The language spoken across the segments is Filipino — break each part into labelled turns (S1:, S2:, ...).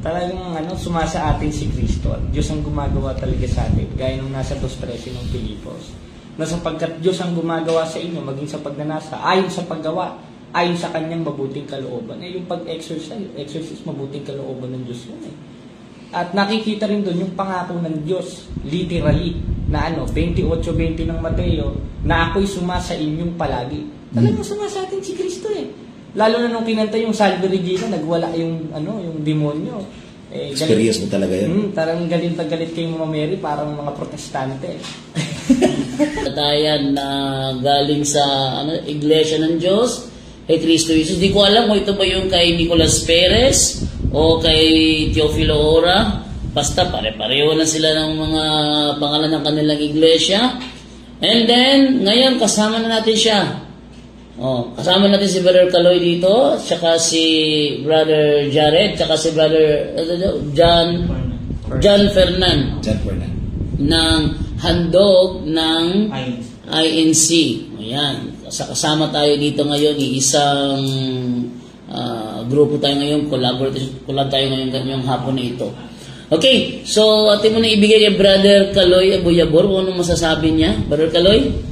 S1: Talagang sumasa atin si Kristo at Diyos ang gumagawa talaga sa atin. Gaya nung nasa 2:13 ng Pilipos. Na sapagkat Diyos ang gumagawa sa inyo, maging sa pagnanasa, ayon sa paggawa, ayon sa kanyang mabuting kalooban. Yung exercise mabuting kalooban ng Diyos yun eh. At nakikita rin doon yung pangako ng Diyos, literally, na 28:20 ng Mateo, na ako'y sumasa inyong palagi. Talagang sumasa atin si Kristo eh. Lalo na nung kinanta yung Salve Regina, nagwala yung demonyo.
S2: Experience mo talaga yun?
S1: Tarang galit na galit kay Mama Mary, parang mga protestante.
S3: Katayan na galing sa Iglesia ng Diyos, kay Kristo Jesus. Di ko alam kung ito ba yung kay Nicolas Perez o kay Teofilo Ora. Basta pare-pareho na sila ng mga pangalan ng kanilang iglesia. And then, ngayon kasama na natin siya. Kasama natin si Brother Caloy dito, tsaka si Brother Jared, tsaka si Brother John Fernan ng handog ng INC. Ayan. Kasama tayo dito ngayon, isang grupo tayo ngayon, collab tayo ngayon ngayong hapon na ito. Okay, so atin mo na ibigay kay Brother Caloy Abuyabor kung anong masasabi niya. Brother Caloy?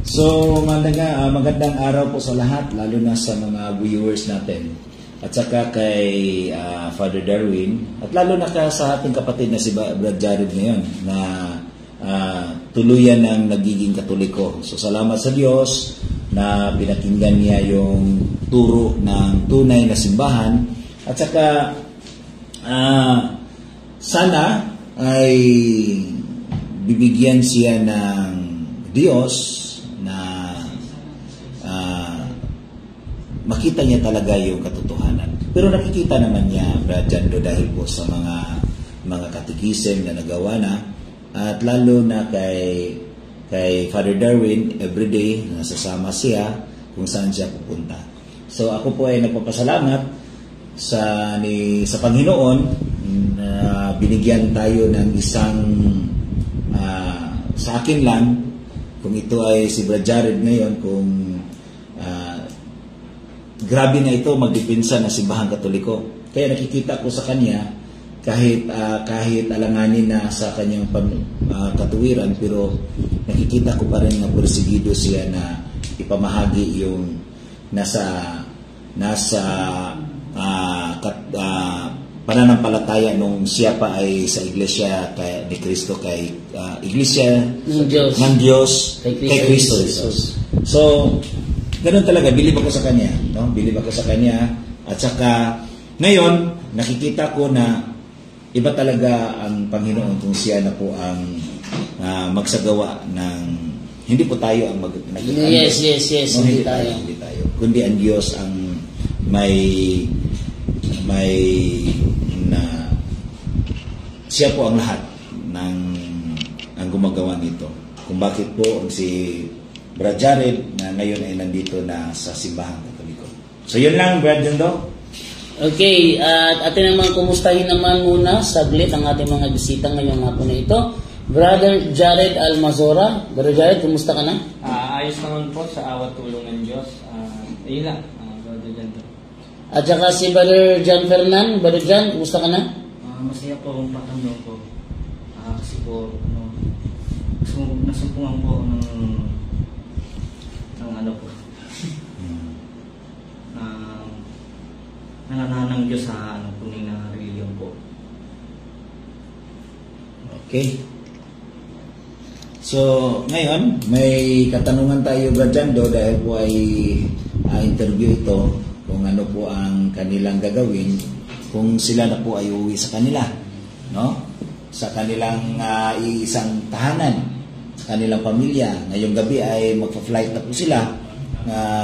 S2: So, magandang araw po sa lahat, lalo na sa mga viewers natin. At saka kay Father Darwin, at lalo na sa ating kapatid na si Brad Jared ngayon, na tuluyan ng nagiging Katoliko. So, salamat sa Diyos na pinakinggan niya yung turo ng tunay na simbahan. At saka, sana ay bibigyan siya ng Diyos na makita niya talaga yung katotohanan. Pero nakikita naman niya, Brad Jando, dahil po sa mga katikism na nagawa na, at lalo na kay Father Darwin, everyday nasasama siya kung saan siya pupunta. So ako po ay nagpapasalamat sa Panginoon na binigyan tayo ng isang sa akin lang, kung ito ay si Brad Jared ngayon, kung grabe na ito magdipinsa na simbahang Katoliko. Kaya nakikita ko sa kanya, kahit alanganin na sa kanyang katuwiran, pero nakikita ko pa rin na persigido siya na ipamahagi yung nasa pananampalataya nung siya pa ay sa iglesia ni Kristo, kay iglesia ng Diyos kay Kristo Jesus. So, ganun talaga, bilib ako sa kanya, no? Bilib ako sa kanya. At saka ngayon nakikita ko na iba talaga ang Panginoon kung siya na po ang magsagawa ng, hindi po tayo ang
S3: Yes, no,
S2: hindi tayo, kundi ang Diyos ang may siya po ang lahat ng ang gumagawa nito. Kung bakit po si Brad Jared na ngayon ay nandito na sa simbahang Katoliko. So yun lang, Brad Jando.
S3: Okay, at atin naman kumustahin naman muna saglit ang ating mga bisita ngayong hapon na ito. Brother Jared Almazora. Brother Jared, kumusta ka na?
S1: Ayos naman po sa awat tulong ng Diyos. Ayun lang, Brother Jando.
S3: At saka si Brother John Fernan. Brother John, kumusta ka na?
S4: Masaya po akong patanong ko. Kasi po, nasumpungan po ng nananang Diyos sa tunay na reliyon po.
S2: Okay. So, ngayon, may katanungan tayo, Brad Jando, dahil po ay interview ito kung ano po ang kanilang gagawin kung sila na po ay uuwi sa kanila, no? Sa kanilang isang tahanan, sa kanilang pamilya. Ngayong gabi ay magpa-flight na po sila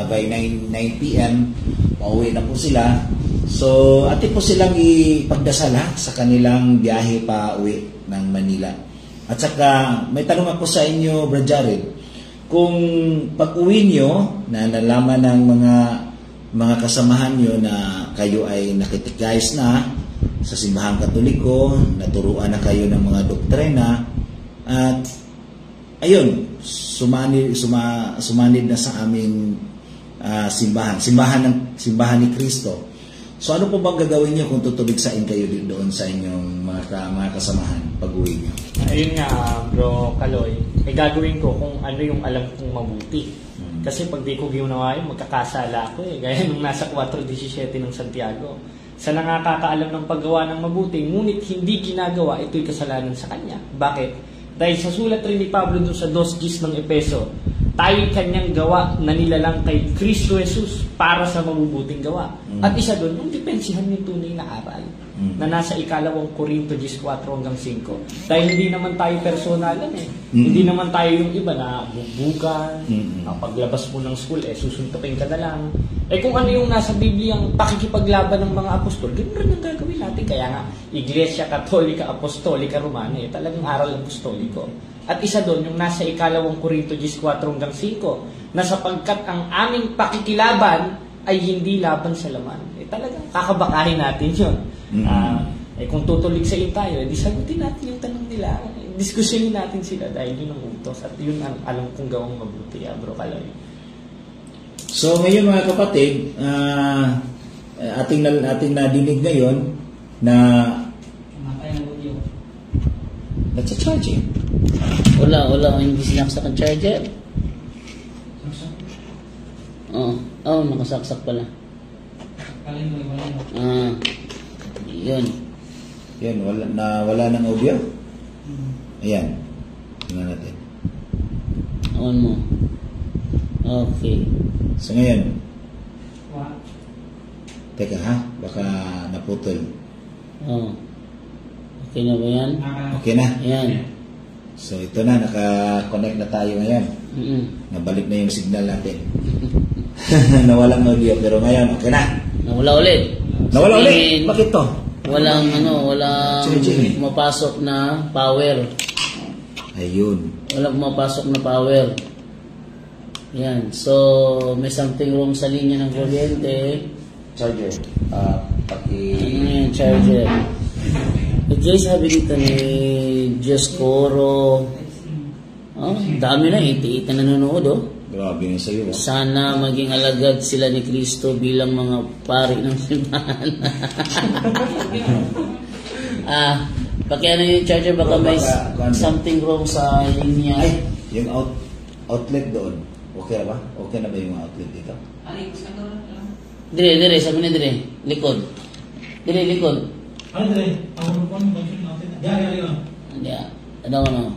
S2: by 9 p.m. Pauwi na po sila. So, atin po silang ipagdasal sa kanilang biyahe pa uwi ng Manila. At saka, may tanong ako sa inyo, Brad Jared, kung pag-uwi nyo na nalaman ng mga kasamahan nyo na kayo ay nakitigais na sa simbahang Katoliko, naturuan na kayo ng mga doktrina, at ayun, sumanid na sa aming simbahan ni Kristo. So ano po bang gagawin niyo kung tutuligsain kayo doon sa inyong mga kasamahan pag-uwi niyo?
S1: Ayun nga, bro Kaloy, gagawin ko kung ano yung alam kong mabuti. Kasi pag di ko ginawa yun, magkakasala ako eh. Gaya nung nasa 4:17 ng Santiago. Sa nakakaalam ng paggawa ng mabuti, ngunit hindi ginagawa, ito'y kasalanan sa kanya. Bakit? Dahil sa sulat rin ni Pablo doon sa 2:10 ng Epeso, tayo'y kanyang gawa na nilalang kay Kristo Jesus para sa mabubuting gawa. At isa doon, yung depensihan yung tunay na aral na nasa 2 Korinto 4:5. Dahil hindi naman tayo personalan eh. Hindi naman tayo yung iba na bubugan, paglabas mo ng school, susuntukin ka na lang. Kung ano yung nasa Biblia ang pakikipaglaban ng mga apostol, ganoon rin ang gagawin natin. Kaya nga, Iglesia Katolika Apostolika Romana, talagang aral apostoliko. At isa doon, yung nasa 2 Korinto 4:5, na sapagkat ang aming pakikilaban ay hindi laban sa laman. Talagang kakabakahin natin yun. Kung tutuligsain tayo, di sagutin natin yung tanong nila. Diskusyonin natin sila dahil yun ang utos at yun ang alam kong gawang mabuti, bro Kaloy.
S2: So ngayon mga kapatid, ating nadinig ngayon na nagsa-charging.
S3: Wala, hindi sinaksak ang charger. Nakasaksak pala. Yun.
S2: Yan, wala ng audio. Ayan. Tingnan natin.
S3: On mo. Okay.
S2: So ngayon. Teka ha, baka naputol.
S3: Okay na ba yan?
S2: Okay na.
S3: Ayan.
S2: So ito na, naka-connect na tayo ngayon. Nabalik na yung signal natin. Nawalang audio pero ngayon okay na.
S3: Nawala ulit.
S2: Nawala ulit? Bakit to?
S3: Walang mapasok na power.
S2: Ayun.
S3: Walang mapasok na power. Yan. So, may something wrong sa linya ng kuryente.
S2: Charger.
S3: Ano yung charger? Okay, sabi dito ni Dioscoro. Dami na, 88 na nanonood,
S2: Grabe yun sa'yo.
S3: Sana maging alagad sila ni Kristo bilang mga pari ng simbahan. Pakiano yung charger, baka may something wrong sa linya.
S2: Ay, yung outlet doon. Okay na ba? Okay na ba yung outlet dito?
S3: Dire, sabi na dire. Likod. Dire, likod.
S5: Ano dire? Ang rupon, mag-film natin. Gari.
S3: Ano?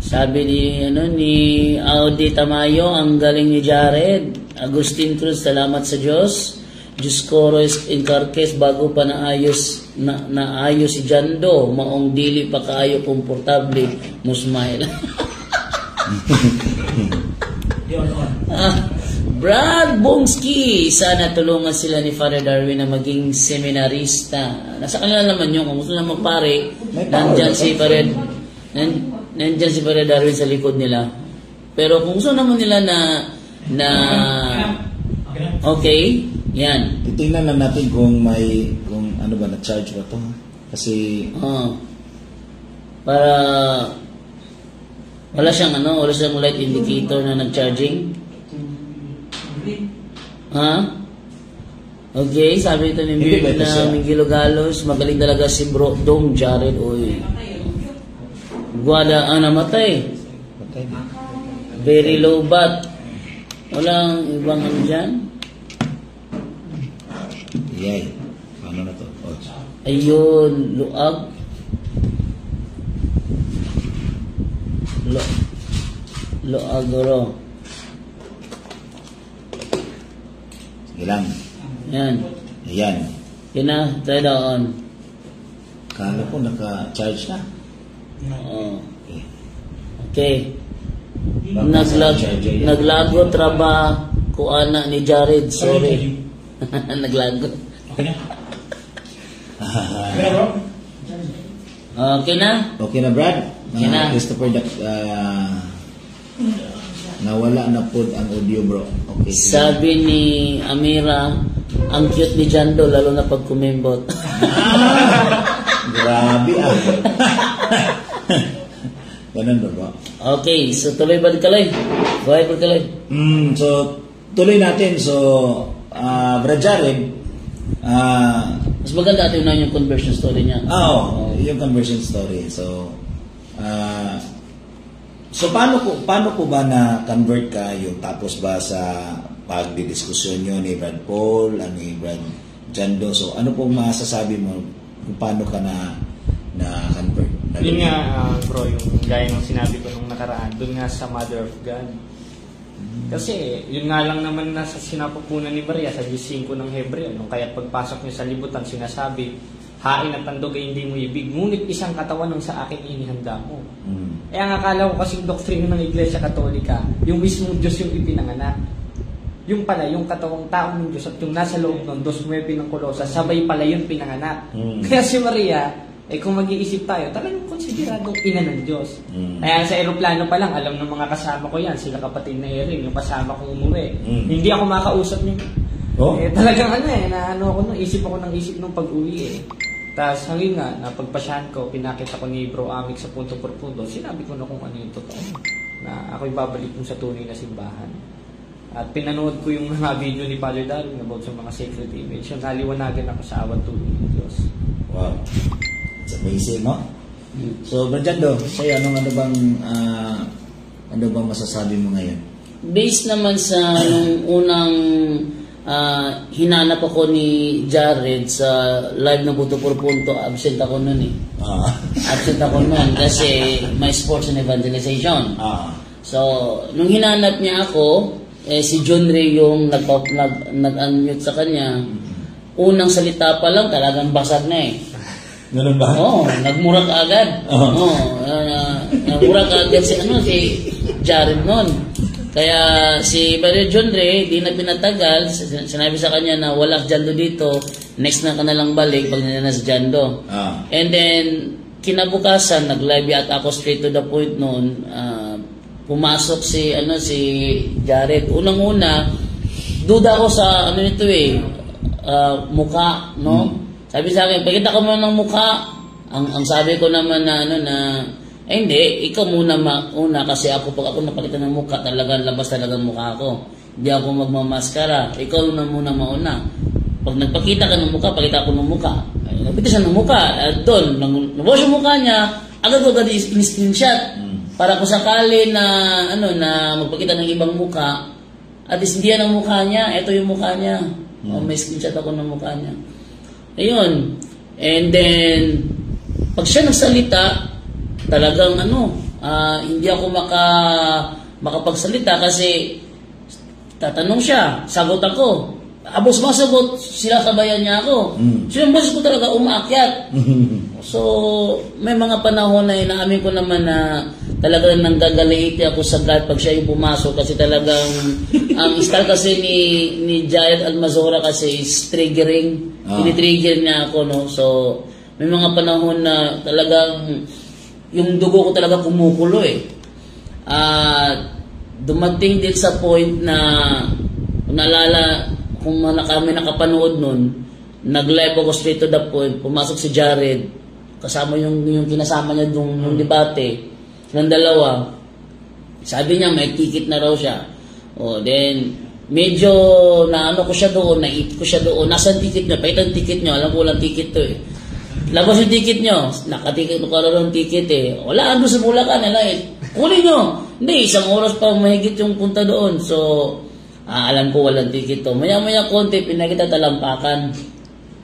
S3: Sabi ni Audi Tamayo, ang galing ni Jared. Agustin Cruz, salamat sa Diyos. Dioscoro Incarques, bago pa naayos si Jando, maong dili pa kaayo komportable, musmail. Brad Bongski, sana tulungan sila ni Father Darwin na maging seminarista. Nasa kanila naman yun, kung gusto naman pare, nandyan si Father Darwin sa likod nila. Pero kung gusto naman nila na okay, yan.
S2: Titingnan lang natin kung ano ba, na-charge ba ito. Kasi
S3: para wala siyang light indicator na nag-charging. Okay, sabi ito ni Miguel Galos, magaling talaga si Bro Dong Jared. Oy. Guada namatay. Very low bat. Walang ibang dyan.
S2: Yay. Paano na to?
S3: Ayun, luag. Luagoro.
S2: Sige lang.
S3: Yan.
S2: Ayan.
S3: Yan na, try down.
S2: Kala ko naka-charge na.
S3: Oo. Okay. Naglago traba ko anak ni Jared, sorry. Naglago.
S5: Okay na? Okay na, bro?
S3: Okay na?
S2: Okay na, Brad?
S3: Okay na.
S2: Christopher, nawala na po ang audio, bro. Okay.
S3: Sabi ni Amira, ang cute ni Jando, lalo na pag kumimbot.
S2: Grabe Ganun ba, bro?
S3: Okay, so tuloy ba Kaloy? Buhay ba Kaloy?
S2: So, tuloy natin. So, Brad Jared,
S3: Mas maganda atin na yung conversion story niya.
S2: yung conversion story. So, paano po ba na-convert ka yung tapos ba sa pagdidiskusyon nyo ni Brad Paul, ni Brad Jando? So, ano po masasabi mo kung paano ka na-convert?
S1: Yun nga, bro, yung gaya ng sinabi ko nung nakaraan, dun nga sa Mother of God. Kasi, yun nga lang naman nasa sinapupunan ni Maria sa 5 ng Hebreo. Nung kaya't pagpasok niya sa libutan, sinasabi, hain at tandog ay hindi mo ibig, ngunit isang katawan ng sa akin inihanda mo. Eh, ang akala ko kasing doktrina ng Iglesia Katolika, yung mismong Diyos yung ipinanganak. Yung pala, yung katawang taong ng Diyos at yung nasa loob ng 2:9 ng Kolosas, sabay pala yun pinanganak. Kaya si Maria, kung mag-iisip tayo, talagang konsideradong ina ng Diyos. Kaya sa aeroplano pa lang, alam ng mga kasama ko yan, sila kapatid na Erin, yung kasama kong umuwi. Hindi ako makausap niyo. Talagang isip ako ng isip nung pag-uwi Tapos hanggang nga, napagpasyahan ko, pinakita ko ni Bro Amik sa punto por punto, sinabi ko na kung ano yung totoo. Na ako'y babalik kung sa tunay na simbahan. At pinanood ko yung mga video ni Father Darwin about sa mga sacred image. Yung naliwanagan ako sa awan tulong ng Diyos.
S2: Wow. It's amazing, no? So, Brajando, sa'yo, ano bang masasabi mo ngayon?
S3: Based naman sa nung unang hinanap ako ni Jared sa live ng Punto por Punto, absent ako nun Absent ako nun kasi may sports and evangelization. So, nung hinanap niya ako, si John Ray yung nag-unmute sa kanya. Unang salita pa lang, talagang basag na
S2: Ganun ba?
S3: Nagmura ka agad. Nagmura ka agad si Jared nun. Kaya si Brother John Ray, di na pinatagal, sinabi sa kanya na walang Jando dito, next na ka na lang balik pag nandiyan na sa Jando. And then, kinabukasan, nag-live yata ako straight to the point noon. Pumasok si Jared. Unang-una, duda ako sa mukha, no? Sabi sa akin, pakita ko muna ng mukha. Ang sabi ko naman hindi, ikaw muna kasi ako pag ako napakita ng mukha, talagang labas talagang mukha ko. Hindi ako magmamaskara. Ikaw na muna mauna. Pag nagpakita ka ng mukha, pakita ko ng mukha. Nagpakita siya ng mukha. At doon, nabuhos yung mukha niya, agad-agad in-screenshot. Para kung sakali na magpakita ng ibang mukha, at least hindi yan ang mukha niya, ito yung mukha niya. May screenshot ako ng mukha niya. Ayun. And then, pag siya nagsalita, talagang hindi ako makapagsalita kasi tatanong siya, sagot ako. Abos masagot, sila sabayan niya ako. So yung boses ko talaga umaakyat. So, may mga panahon na inaamin ko naman na talagang nanggagaliiti ako sa God pag siya yung pumasok kasi talagang ang style kasi ni Jared Almazora kasi is triggering. Tinitrigger niya ako, no? So, may mga panahon na talagang yung dugo ko talaga kumukulo dumating din sa point na kung naalala, kung kami nakapanood nun, nag-live ako straight to the point, pumasok si Jared, kasama yung kinasama niya yung debate, silang dalawa, sabi niya may ticket na raw siya. Then, medyo naano ko siya doon, naipit ko siya doon, nasaan ticket niyo? Pakita ang ticket niyo, alam ko walang ticket to Labas yung ticket nyo. Nakaticket ko karoon ng ticket Wala, ando sa Bulacan. Kunin nyo. Hindi, 1 oras pa mahigit yung punta doon. So, alam ko walang ticket to. Maya-maya konti, pinakita talampakan.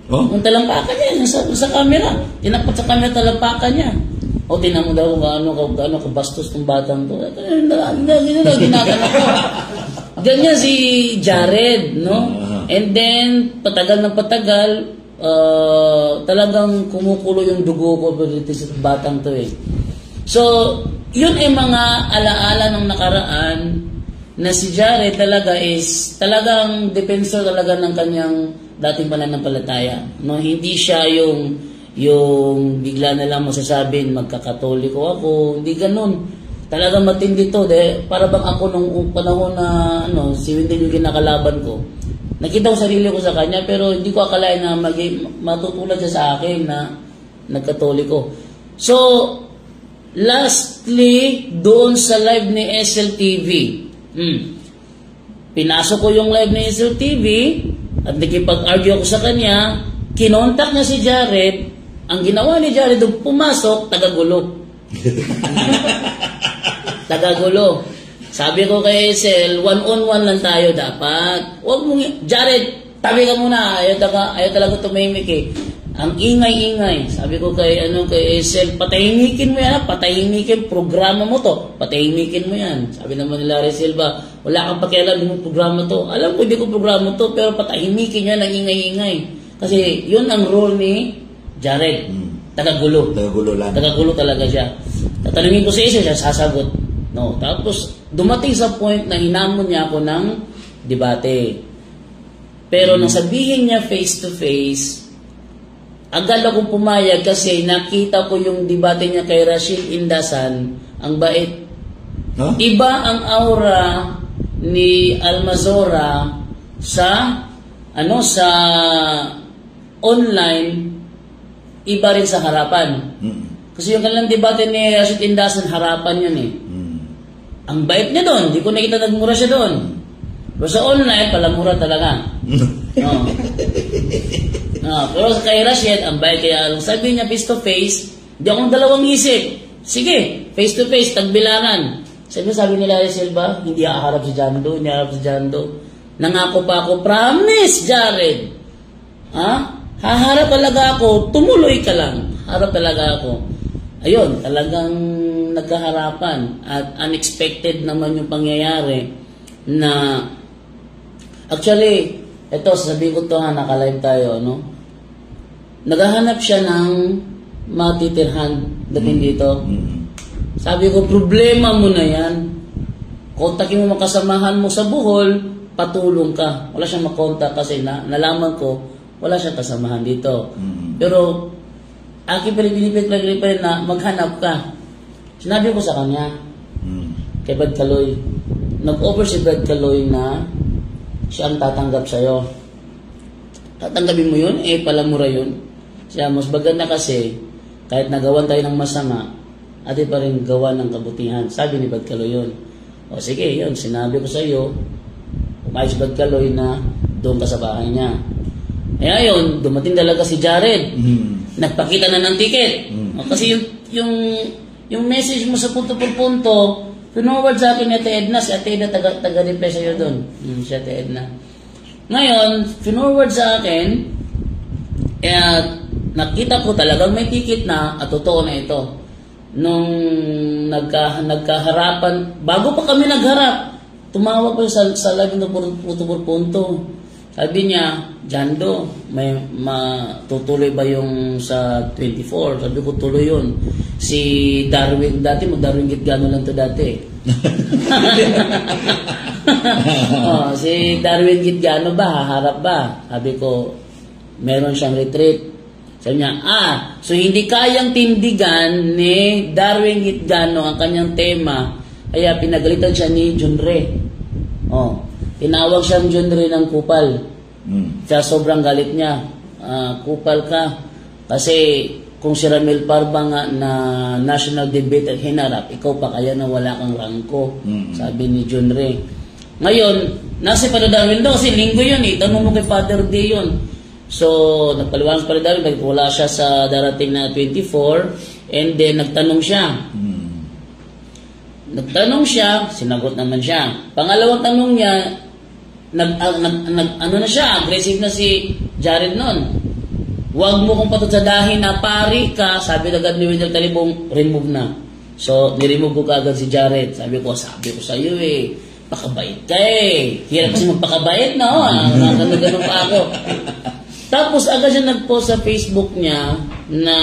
S3: Yung talampakan niya, sa camera. Tinapat sa camera talampakan niya. Tinan mo daw kung gaano kabastos ng batang to. Ginagana ko. Ganyan si Jared, no? And then, patagal ng patagal, talagang kumukulo yung dugo ko sa batang to So, yun ay mga alaala ng nakaraan na si Jared talaga is talagang defensor talaga ng kanyang dating pananampalataya. No, hindi siya yung bigla na lang masasabi magkakatoliko ako, hindi ganun. Talagang matindi to, para bang ako nung panahon na si Wendell yung kinakalaban ko. Nakita ko sarili ko sa kanya pero hindi ko akalain na matutulad siya sa akin na nagkatoliko. So, lastly, doon sa live ni SLTV, pinasok ko yung live ni Israel TV at nakipag-argue ako sa kanya, kinontak niya si Jared. Ang ginawa ni Jared, pumasok, tagagulo. Tagagulo. Sabi ko kay Esel, one-on-one lang tayo dapat. Huwag mong, Jared, tabi ka muna. Ayaw talaga tumimik eh. Ang ingay-ingay. Sabi ko kay Esel, patahimikin mo yan. Patahimikin, programa mo to. Patahimikin mo yan. Sabi naman ni Larry Silva, wala kang pakialam yung programa to. Alam ko, hindi ko programa to, pero patahimikin yan ang ingay-ingay. Kasi yun ang role ni Jared. Tagagulo.
S2: Tagagulo lang.
S3: Tagagulo talaga siya. Tatanungin ko sa Esel, siya sasagot. No, tapos dumating sa point na hinamon niya ako ng debate. Pero nang sabihin niya face to face, agad akong pumayag kasi nakita ko yung debate niya kay Rachel Indasan, ang bait.
S2: Huh?
S3: Iba ang aura ni Almazora sa online, iba rin sa harapan. Kasi yung kanilang debate ni Rachel Indasan, harapan yun eh. Ang bait niya doon, hindi ko nakita nagmura siya doon. Pero sa online, palamura talaga. Pero kay Rachel, ang bait kaya sabi niya face to face, hindi akong dalawang isip. Sige, face to face, tagbilangan. Sabi nila Rachel ba, hindi aharap si Jando, Nangako pa ako, promise, Jared. Haharap talaga ako, tumuloy ka lang. Harap talaga ako. Ayun, talagang nagkaharapan at unexpected naman yung pangyayari na actually, ito, sasabihin ko to nakalive tayo, no? Naghahanap siya ng matitirhan dating dito. Sabi ko, problema mo na yan. Kontakin mo makasamahan mo sa Bohol, patulong ka. Wala siyang makontak kasi nalaman ko, wala siyang kasamahan dito. Pero, aking pinipinipit na maghanap ka. Sinabi ko sa kanya, kay Brad Caloy, nag-offer si Brad Caloy na siya ang tatanggap sa'yo. Tatanggapin mo yun? Palamura yun. Siya, mas maganda kasi, kahit nagawan tayo ng masama, atin pa rin gawa ng kabutihan. Sabi ni Brad Caloy yun. O sige, yun, sinabi ko sa'yo, umayos si Brad Caloy na doon ka sa bahay niya. Kaya yun, dumating talaga si Jared. Nagpakita na ng ticket. Kasi yung message mo sa punto por punto, pinoward sa akin ni Ate Edna. Si Ate Edna taga-reply sa'yo doon. Si Ate Edna. Ngayon, pinoward sa akin, nakita ko talagang may ticket na at totoo na ito. Nung nagkaharapan, bago pa kami nagharap, tumawag ko sa live ng punto por punto. Sabi niya, Jando, may matutuloy ba yung sa 24? Sabi ko, tuloy yun. Si Darwin, dati Darwin Gitgano lang to dati. Si Darwin Gitgano ba? Haharap ba? Sabi ko, meron siyang retreat. Sabi niya, so hindi kayang tindigan ni Darwin Gitgano ang kanyang tema, kaya pinagalitan siya ni John Ray. Tinawag siyang John Ray ng kupal. Siya sobrang galit niya. Kupal ka. Kasi kung si Ramil Parba nga na national debate at hinarap, ikaw pa kaya na wala kang rangko. Sabi ni John Ray. Ngayon, nasa Father Darwin daw kasi linggo yun eh. Tanong mo kay Father Day yun. So, nagpaliwanag pa rin Darwin dahil wala siya sa darating na 24 and then nagtanong siya. Nagtanong siya, sinagot naman siya. Pangalawang tanong niya, aggressive na si Jared nun. Huwag mo kong patutsadahin na pari ka, sabi agad ni Wendell Talibong, remove na. So, niremove ko agad si Jared. Sabi ko sa iyo pakabait ka Hirap kasi magpakabait na, ganun pa ako. Tapos agad siya nag-post sa Facebook niya na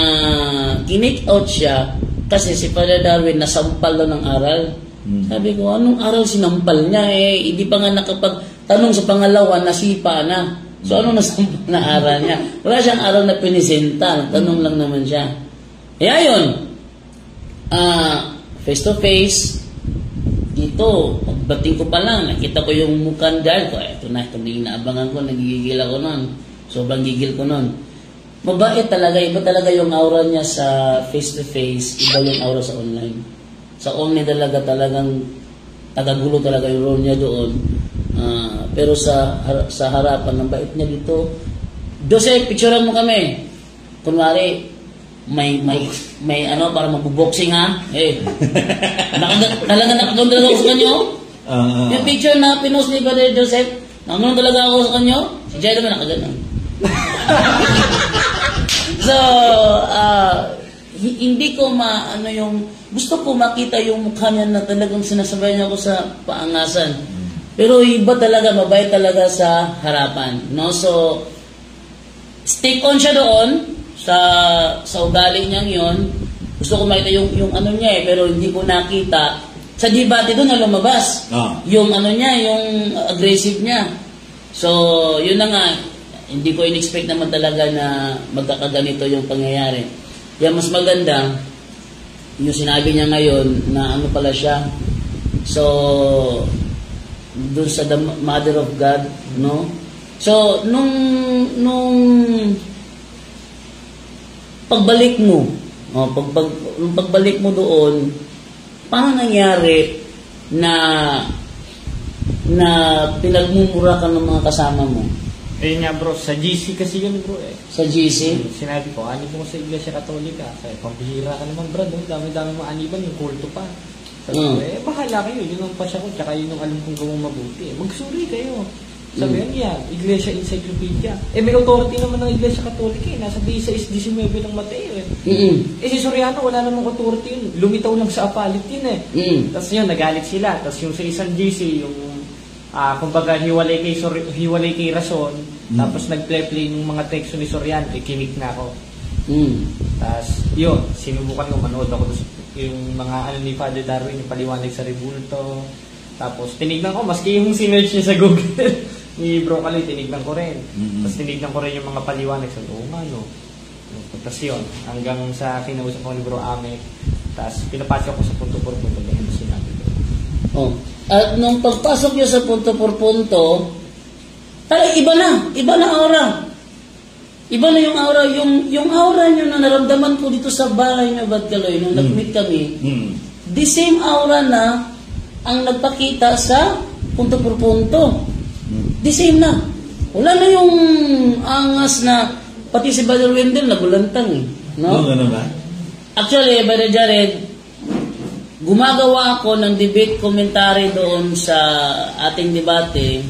S3: kinik out siya kasi si Father Darwin nasampal daw ng aral. Sabi ko, anong aral sinampal niya hindi pa nga nakapagtanong sa pangalawa, nasipa na. So, anong nasampal na aral niya? Wala siyang aral na pinisenta. Tanong lang naman siya. Kaya yun, face to face, dito, pagbating ko pa lang, nakita ko yung mukhang dahil ko, ito na inaabangan ko, nagigigil ako nun. Sobrang gigil ko nun. Mabait talaga, iba talaga yung aura niya sa face-to-face, iba yung aura sa online. Sa online talagang tagagulo talaga yung role niya doon. Pero sa harapan ng bait niya dito, Joseph, picturean mo kami. Kunwari, may ano, para magbuboxing ha. Talaga nakaganda ako sa kanyo. Yung picture na pinost ni Brother Joseph, nakaganda talaga ako sa kanyo. Si Jai naman nakaganda. So, hindi ko gusto ko makita yung mukha niya na talagang sinasabay niya ako sa paangasan. Pero iba talaga, mabait talaga sa harapan. No? So, stick on siya doon sa ugali niyang yon. Gusto ko makita yung ano niya pero hindi ko nakita. Sa debate doon na lumabas. Yung ano niya, yung aggressive niya. So, yun na nga. Hindi ko in-expect naman talaga na magkakaganito yung pangyayari. Kaya mas maganda, yung sinabi niya ngayon na ano pala siya. So, doon sa the Mother of God, no? So, nung pagbalik mo, nung pagbalik mo doon, paano nangyari na pinagmumura ka ng mga kasama mo?
S1: Ayun nga bro, sa GC kasi yun bro eh.
S3: Sa GC?
S1: Sinabi ko, anib mo sa Iglesia Katolika. Kaya pambihira ka naman bro, dami-dami mo aniban, yung kulto pa. Sabi ko, bahala kayo, yun ang pasya ko, tsaka yun ang alam kong gawang mabuti. Magsuri kayo. Sabi yan, Iglesia Encyclopedia. May authority naman ng Iglesia Katolika eh. Nasa 16-19 ng Mateo eh. Si Soriano, wala namang authority yun. Lumitaw lang sa apalit yun eh. Tapos yun, nagalit sila. Tapos yung sa isang GC, yung kumbaga hiwalay kay Rason, tapos nag-play ng mga teksto ni Soriano, kinig na ako. Tapos yun, sinubukan ko, manood ako yung mga ni Father Darwin, yung paliwanag sa Rebulto. Tapos tinignan ko, maski yung sinerch niya sa Google ni Bro Kaloy, tinignan ko rin. Tapos tinignan ko rin yung mga paliwanag sa no. Tapos yun, hanggang sa kinausap ko ni Bro Amek, tapos pinapasok ko sa punto por punto, ganyan sinabi ko.
S3: At nung pagpasok niyo sa punto por punto, talagang iba na aura. Iba na yung aura, yung aura niyo na naramdaman ko dito sa bahay niyo, Brad Kaloy, nung nag-meet kami, the same aura na ang nagpakita sa punto por punto. The same na. Wala na yung angas na, pati si Brother Wendell nagulantang eh. No?
S2: Ano ba?
S3: Actually, Brother Jared, gumagawa ako ng debate commentary doon sa ating debate.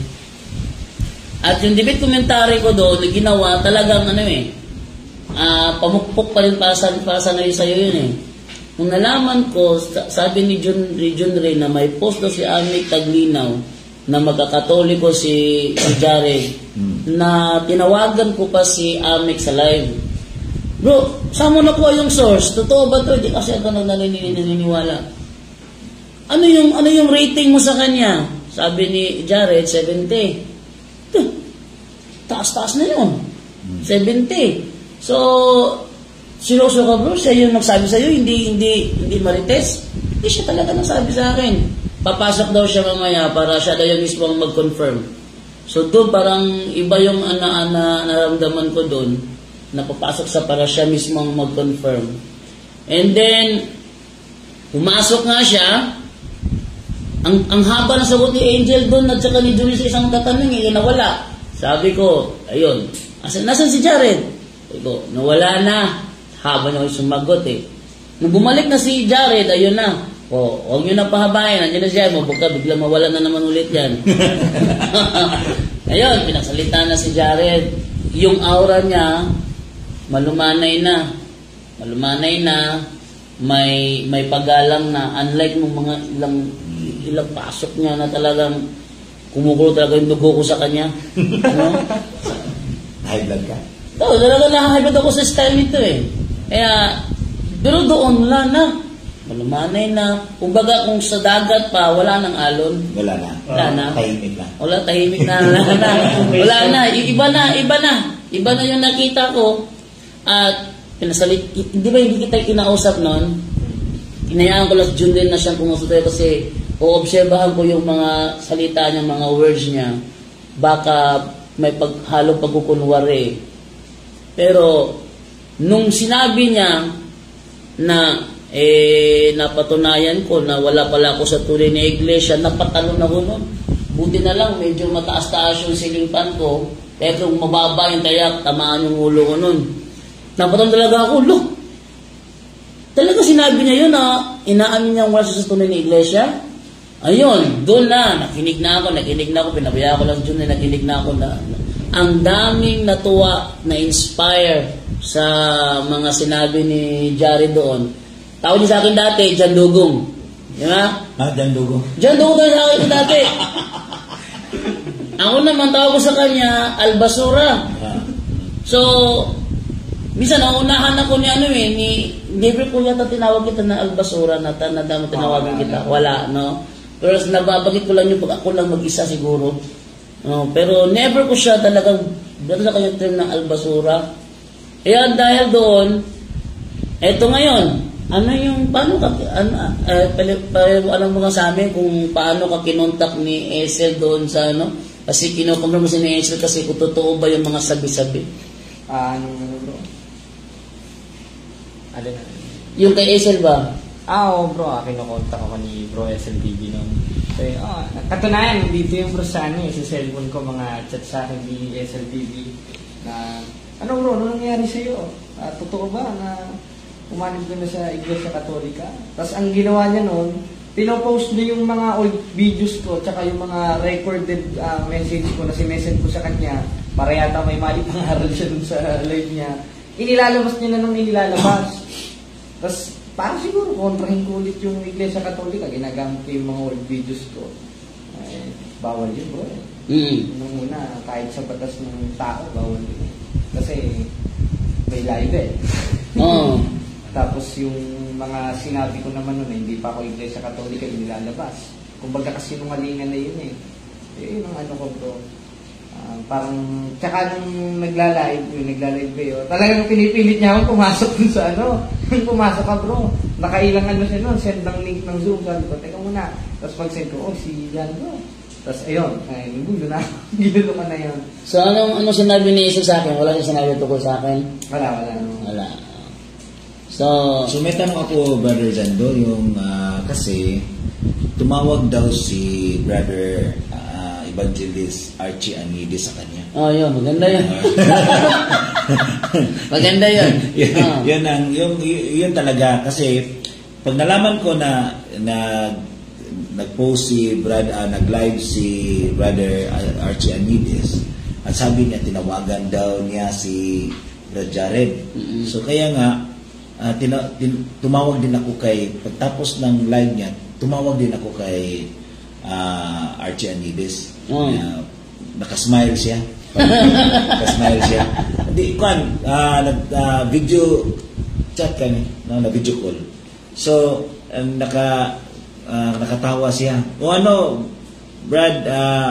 S3: At yung debate commentary ko doon, ginawa talagang pamukpok pa rin para sa ngayon sa'yo yun eh. Nung nalaman ko, sabi ni John Ray na may post daw si Amic Taglinaw na magkakatoliko si Jared, na tinawagan ko pa si Amic sa live. Bro, saan mo nakuha yung source? Totoo ba ito? Di kasi ako naniniwala. Ano yung rating mo sa kanya? Sabi ni Jared, 70. Taas-taas na yun. 70. So, seryoso ka bro? Siya yung nagsabi sa'yo, hindi marites? Hindi siya talaga nagsabi sa akin. Papasok daw siya mamaya para siya daw yung mismo ang mag-confirm. So, doon parang iba yung naramdaman ko doon, na papasok sa para siya mismo ang mag-confirm. And then, pumasok nga siya, ang haba ng sagot ni Angel doon at saka ni Julie sa isang tatanong nawala. Sabi ko, ayun, nasan si Jared? Sabi ko, nawala na. Haba niya sumagot eh. Nung bumalik na si Jared, ayun na. Huwag nyo na pahabayan, nandiyan na siya, biglang mawala na naman ulit yan. Ayun, pinagsalita na si Jared. Yung aura niya, malumanay na, may pagalang na, unlike nung mga ilang pasok niya na talagang kumukulo talaga yung dugo ko sa kanya. No?
S2: High blood ka?
S3: Oo, talaga na-high blood ako sa style nito eh. Kaya, pero doon, wala na. Malumanay na. Kumbaga, kung sa dagat pa, wala nang alon.
S2: Wala na. Tahimik na.
S3: Wala, tahimik na. Wala na. Iba na yung nakita ko. At, hindi kita kinausap noon. Inayaan ko lang June din na siyang pumusot kasi oobserbahan ko yung mga salita niya, mga words niya. Baka may halong pagkukunwari. Pero, nung sinabi niya na napatunayan ko na wala pala ako sa tunay na iglesia, napatalon ako nun. Buti na lang, medyo mataas-taas yung ceiling fan ko. Kaya kung mababa yung tayak, tamaan yung ulo ko nun. Napatol talaga ako, look! Talaga sinabi niya yun na inaamin niya wala sa tunay na iglesia. Ayun, doon na, nakinig na ako, pinabaya ko lang sa June, nakinig na ako na ang daming natuwa, na-inspire sa mga sinabi ni Jari doon. Tawag niya sa akin dati, Jan Dugong. Di ba?
S2: Jan Dugong.
S3: Jan Dugong tayo sa akin dati. Ako naman, tawag ko sa kanya, Albasura. So, minsan, naunahan ako ni ni Gabriel ko yata tinawag kita na Albasura na tinawagin kita. Wala, no? Pero nababagit ko lang yung pag ako lang mag-isa siguro. No, pero never ko siya talagang dito sa kanyang term ng Albasura. Kaya dahil doon, eto ngayon, ano yung, paano ka, alam mo nga sa amin kung paano ka kinontak ni Esel doon sa kasi kinukumpara mo si ni Esel kasi kung totoo ba yung mga sabi-sabi.
S1: Anong bro? Alin na?
S3: Yung kay Esel ba?
S1: Oo bro, kinukontak ako ni Bro SLTV noon. So, katunayan, dito yung bro sa sa cellphone ko, mga chat sa akin ni SLTV na, ano bro, ano nangyari sa'yo? Totoo ba na umanib ka na sa Iglesia Katolika? Tapos ang ginawa niya noon, pinopost niya yung mga old videos ko, tsaka yung mga recorded message ko na sinessend ko sa kanya, para yata may mali pangaral siya dun sa live niya. Inilalabas niya na nang inilalabas. Tapos, parang siguro kontrahin ko ulit yung Iglesia Katolika, ginagamit ko yung mga old videos ko. Bawal yun bro. Nung una, kahit sa batas ng tao, bawal yun. Kasi may live
S3: Oo.
S1: Tapos yung mga sinabi ko naman nun, hindi pa ako Iglesia Katolika, inilalabas. Kumbaga kasi nungalingan na yun yun ang ano ko bro. Parang, tsaka nung nagla-live kayo, talagang pinipilit niya akong pumasok dun sa pumasok ka bro, nakailang siya nun, send ng link ng Zoom, sabi ko, teka muna, tapos pag-send ko, si Jan bro, tapos ayun, gulo na, ginulo ka na yun.
S3: So ano sinabi ni Esel sa akin? Wala siya sinabi tungkol sa akin? Wala. So
S2: may tanong ako, Brother Jando, yung kasi tumawag daw si Brother Evangelist Archie Anides sa kanya.
S3: Yun, maganda yun. Maganda yun.
S2: Yun talaga kasi pag nalaman ko na nag-post nag-live si Brother Archie Anides at sabi niya tinawagan daw niya si Brad Jared. So kaya nga tumawag din ako pagtapos ng live niya, tumawag din ako kay Archie Anides. Nakasmile siya. Hindi, video chat kami, na video call. So, nakatawa siya. Brad,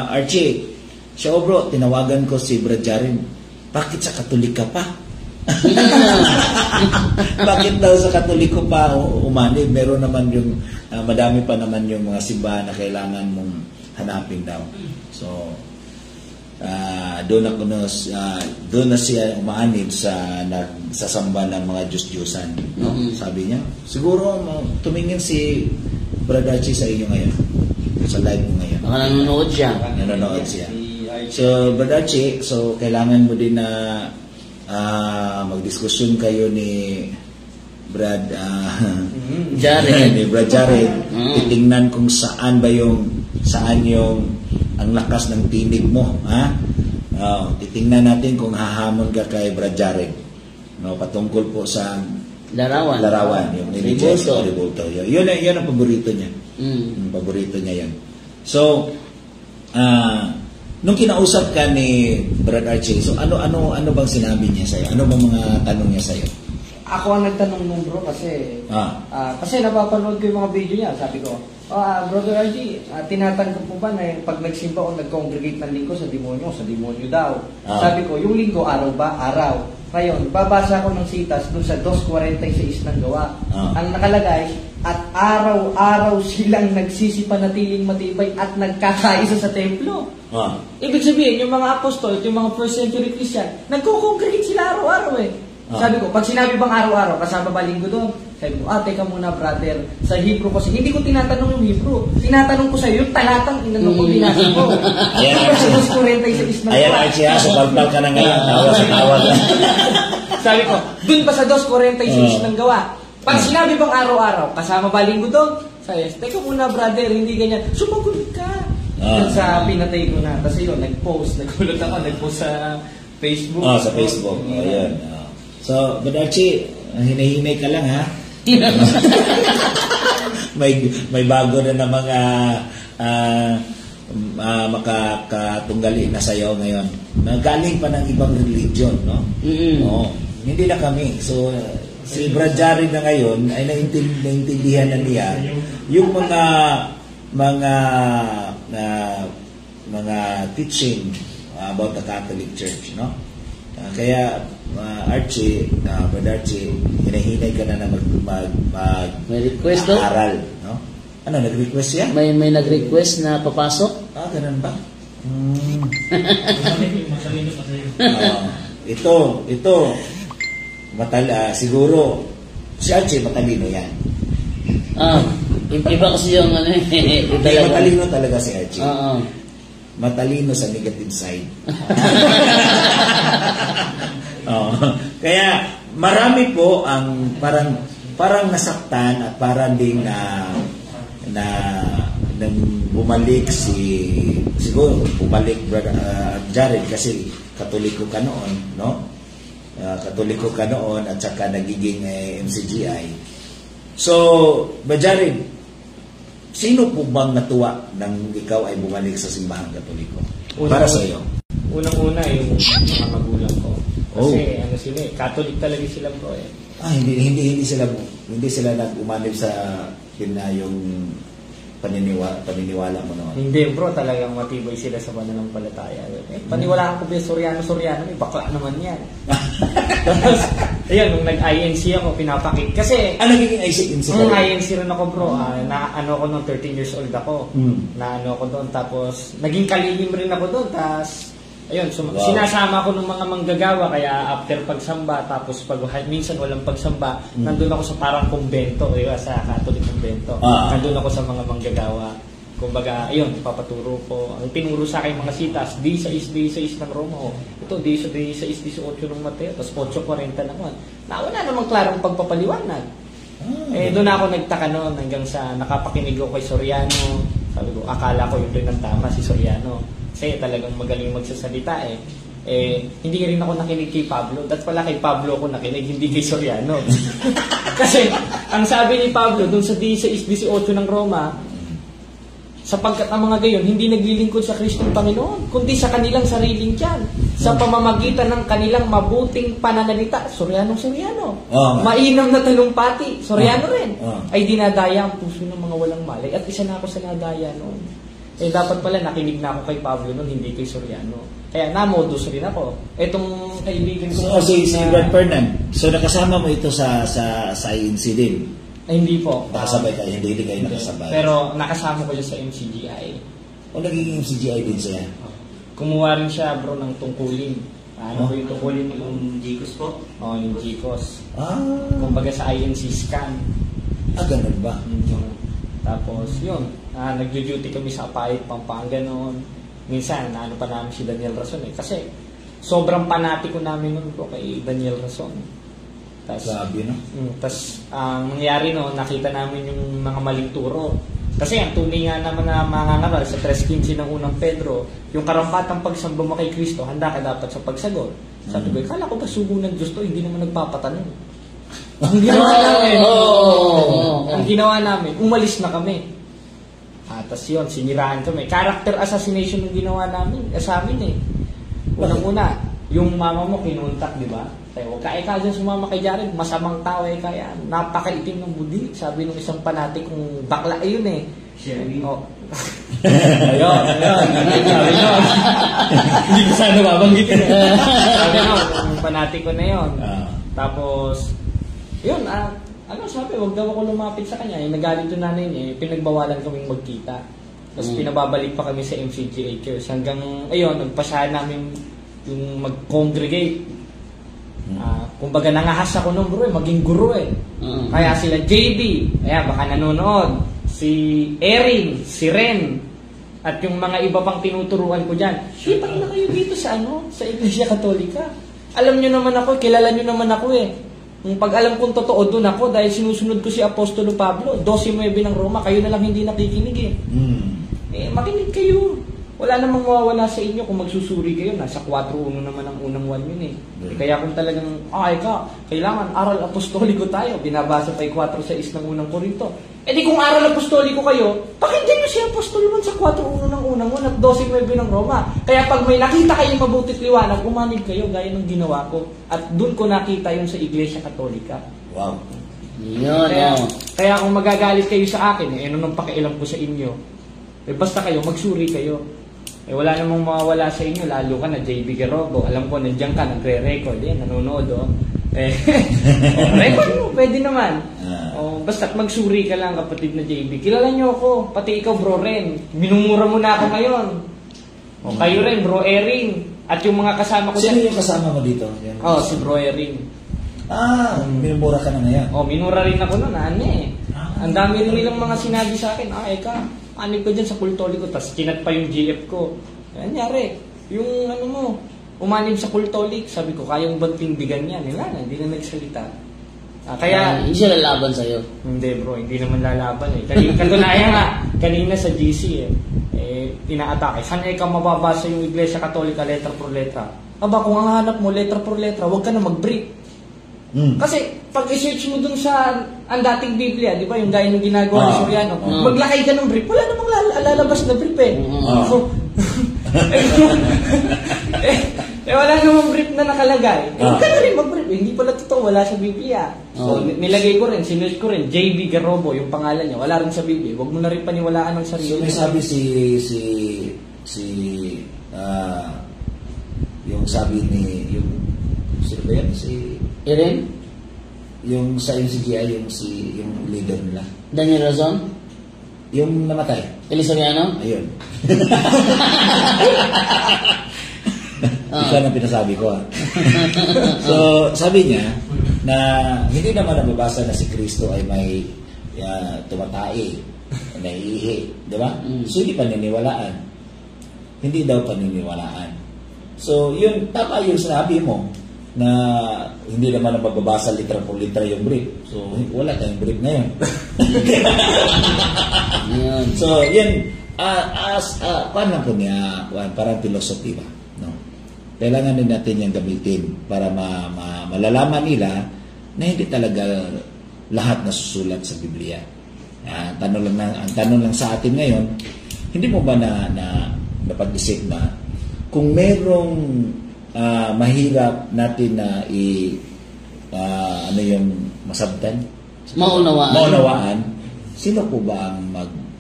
S2: Archie, siya bro, tinawagan ko si Brad Jarin. Bakit sa Katolik ka pa? Bakit daw sa Katoliko pa umanib? Meron naman yung madami pa naman yung mga simbahan na kailangan mong hanapin daw. So doon na siya umaanib sa nagsasamba ng mga Diyos-Diyosan, no? Sabi niya, siguro tumingin si Brother Archie sa inyo ngayon, sa live mo ngayon.
S3: Baka nanonood siya.
S2: So Brother Archie, kailangan mo din na magdiskusyon kayo ni Brad
S3: Jared.
S2: Ni Brad Jared. Titingnan kung saan yung ang lakas ng tinig mo, ha? Titingnan natin kung hahamon ka kay Brad Jared. Patungkol po sa larawan yung Revolto. Yun ang paborito niya. Paborito niya yan. So, nung kinausap ka ni Brad Archie, so ano bang sinabi niya sa'yo? Ano bang mga tanong niya sa'yo?
S1: Ako ang nagtanong nung bro kasi kasi napapanood ko yung mga video niya. Sabi ko, Brother Archie, tinatanggap mo ba na pag nagsimba o nag-congregate ng linggo sa demonyo daw? Sabi ko, yung linggo araw ba? Araw. Ngayon, babasa ko ng sitas dun sa 2:46 ng gawa. Ang nakalagay, at araw-araw silang nagsisipanatiling matibay at nagkakaisa sa templo. Ibig sabihin, yung mga apostol, yung mga first century Christian, nagko-congregate sila araw-araw Sabi ko, pag sinabi bang araw-araw, kasama ba linggo doon? Sabi ko, teka muna brother, sa Hebrew kasi, hindi ko tinatanong yung Hebrew. Tinatanong ko sa'yo, yung talatang inano ko, binasa ko.
S2: Ayan,
S1: Sa 2:46 ng
S2: Ayan,
S1: gawa.
S2: Archie, so balbal ka na ngayon. Tawa sa tawa ka.
S1: Sabi ko, dun pa sa 2:46 ng gawa. Pag sinabi bang araw-araw, kasama ba linggo doon? Sabi, teka muna brother, hindi ganyan. Sumagot ka. Dun sa pinatay ko na. Tapos yun, nagulat ako, nag-post sa Facebook.
S2: Sa Facebook. Ayan. So, but Archie, hinahinay ka lang ha. may bago na mga makakatunggali na sa'yo ngayon. Galing pa ng ibang religion, no? Oo. Hindi na kami. So, si Brad Jared na ngayon ay naintindihan na niya yung mga teaching about the Catholic Church, no? Kaya Archie, Brother Archie, hinahinay ka na
S3: May request daw?
S2: aral, no? Ano, nag-request siya?
S3: May nag-request na papasok?
S2: Ganun ba?
S5: Masalino pa sa'yo.
S2: Ito, siguro, si Archie matalino yan.
S3: Iba kasi yung
S2: Hindi, matalino talaga si Archie. Matalino sa negative side. Kaya marami po ang parang nasaktan at parang ding nang bumalik siguro bumalik Jared kasi Katoliko ka noon, no? Katoliko ka noon at saka nagiging MCGI. So, Jared, sino po bang natuwa nang ikaw ay bumalik sa simbahang Katoliko? Para sa iyo.
S1: Unang-una yung mga magulang ko. Kasi sila Catholic talaga sila bro eh.
S2: Hindi sila nag-umanib sa yung paniniwala mo noon.
S1: Hindi bro, talagang matibay sila sa pananampalataya. Paniwalaan ko ba Soriano, bakla naman yan. Tapos, ayun, nung nag-INC ako, pinapakit. Kasi,
S2: nagiging INC ka rin?
S1: INC rin ako bro. Ako nung 13 years old ako. Na ako doon. Tapos, naging kalihim rin ako doon. Tapos, ayun, sinasama ko ng mga manggagawa. Kaya after pagsamba, tapos minsan walang pagsamba, nandun ako sa parang kumbento, sa Catholic kumbento. Nandun ako sa mga manggagawa. Kumbaga, ayun, ipapaturo ko. Ang tinuro sa akin mga sitas, D6 ng Roma. Ito, D6, 18 ng Mateo, tapos 8:40 naman. Wala namang klarong pagpapaliwanag. Doon ako nagtaka noon hanggang sa nakapakinig ako kay Soriano. Sabi ko, akala ko yun rin ang tama, si Soriano. Kasi talagang magaling magsasalita hindi rin ako nakinig kay Pablo. That's pala kay Pablo ako nakinig, hindi kay Soriano. Kasi, ang sabi ni Pablo, dun sa 18 ng Roma, sapagkat ang mga gayon, hindi naglilingkod sa Kristong Panginoon, kundi sa kanilang sariling tiyan. Sa pamamagitan ng kanilang mabuting pananalita, Soriano. Mainam na talumpati, Soriano rin. Ay dinadaya ang puso ng mga walang malay. At isa na ako sa nadaya noon. Dapat pala nakinig na ako kay Pablo noon, hindi kay Soriano. Kaya namodus rin ako. Etong kaibigan ko...
S2: si Brad Fernand, so nakasama mo ito sa INC din?
S1: Hindi po.
S2: Nakasabay kayo, hindi kayo nakasabay.
S1: Pero nakasama ko yun sa MCGI.
S2: Nagiging MCGI din siya?
S1: Kumuha rin siya bro ng tungkulin. Ano yung tungkulin?
S4: Yung GCOS po?
S1: Yung GCOS. Kumbaga sa INC scan.
S2: Ganun ba?
S1: Tapos yun, nagjo-duty kami sa Apayat, Pampanga noon. Minsan, pa namin si Daniel Rason Kasi sobrang panatiko namin noon po kay Daniel Rason.
S2: Sabi, no?
S1: Tapos, ang nangyari noon, nakita namin yung mga maling turo. Kasi ang tunay nga naman na mangangaral sa 3:15 ng unang Pedro, yung karampatang pagsamba mo kay Kristo, handa ka dapat sa pagsagot. Sabi ko, kala ko ba sugo ng Diyos to, hindi naman nagpapatanong. Ang ginawa namin, umalis na kami. Tapos yun, siniraan kami. Character assassination yung ginawa namin, sa amin Unang-una, yung mama mo kinuntak, di ba? Huwag ka dyan sumama kay Jared, masamang tao kaya napakaitim ng budi. Sabi nung isang panatik kung bakla yun
S4: Sherry.
S1: Ayun. Sabi nun. Hindi ko sana babanggitin. Sabi nun, yung panatik ko na yun. Tapos, yun, sabi, huwag daw ako lumapit sa kanya. Nagalit yung nanay niya, pinagbawalan kaming magkita. Tapos pinababalik pa kami sa MCGA Church. Hanggang, ayun, nagpasahan namin yung mag-congregate. Kumbaga nangahas ako nung bro, maging guro eh. Kaya sila JB, baka nanonood, si Erin, si Ren, at yung mga iba pang tinuturuan ko dyan. Lipat na kayo dito sa Iglesia Katolika. Alam nyo naman ako, kilala nyo naman ako eh. Pag alam kong totoo doon ako, dahil sinusunod ko si Apostolo Pablo, 12:9 ng Roma, kayo na lang hindi nakikinig eh. Makinig kayo. Wala namang mawawala sa inyo kung magsusuri kayo. Nasa 4:1 naman ang unang 1 yun eh. Kaya kung talagang, kailangan aral apostoliko tayo. Binabasa pa yung 4:6 ng unang Korinto. Di kung aral apostoliko kayo, pakinggan nyo si Apostol man sa 4:1 ng unang 1 at 12:9 ng Roma. Kaya pag may nakita kayong mabutit liwanag, umanig kayo gaya ng ginawa ko. At doon ko nakita yung sa Iglesia Katolika.
S2: Wow.
S1: Kaya kung magagalit kayo sa akin, nung pakialam ko sa inyo, basta kayo, magsuri kayo. Wala namang mawawala sa inyo, lalo ka na JB Garogo. Alam ko, nandiyan ka, nagre-record. Nanonood, record mo, pwede naman. Basta't magsuri ka lang, kapatid na JB. Kilala nyo ako, pati ikaw, bro Ren. Minumura mo na ako ngayon. Kayo rin, bro Erin. At yung mga kasama ko
S2: Sino yung kasama mo dito?
S1: si bro Erin.
S2: Minumura ka na ngayon.
S1: Minura rin ako nun, Ang dami rin nilang mga sinabi sa akin, anig ko dyan sa Kultoliko, tapos kinat pa yung GF ko. Nangyari, yung umanib sa Kultolik, sabi ko, kayang bang tindigan yan? Hindi na nagsalita. Kaya,
S3: hindi siya lalaban sa'yo.
S1: Hindi bro, hindi naman lalaban eh. Katunayan kanina sa GC inaatake. Saan ka mababasa yung Iglesia Katolika letra por letra? Kung ang hanap mo letra por letra, huwag ka na mag-brief. Kasi pag i-search mo dun sa ang dating Biblia, di ba, yung gaya ng ginagawa ni Soriano, maglakay ka ng brief, wala namang lalabas na brief eh. Wala namang brief na nakalagay. Huwag ka na rin mag-brief. Hindi pala totoo, wala sa Biblia. So, nilagay ko rin, sinerch ko rin, JB Garobo, yung pangalan niya, wala rin sa Biblia. Huwag mo na rin paniwalaan ng sarili.
S2: So, may sabi yung sabi ni, sino ba yan?
S3: Erin?
S2: Yung sa MCGI, yung leader nila.
S3: Daniel Razon?
S2: Yung namatay.
S3: Elisariano?
S2: Ayun. Ito ang pinasabi ko. So, sabi niya na hindi naman nababasa na si Kristo ay may tumatai, naiihi. Di ba? So, hindi paniniwalaan. Hindi daw paniniwalaan. So, yun, tama yung sinabi mo na hindi naman mababasa litra por litra yung brief. So, wala tayong brief ngayon. So, yun, paano ko niya, parang philosophy ba? No? Kailangan din natin yung gamitin para malalaman nila na hindi talaga lahat na susulat sa Biblia. Ang tanong lang sa atin ngayon, hindi mo ba napag-isip na kung merong mahirap natin na yung masabtan? Maunawaan. Sino po ba ang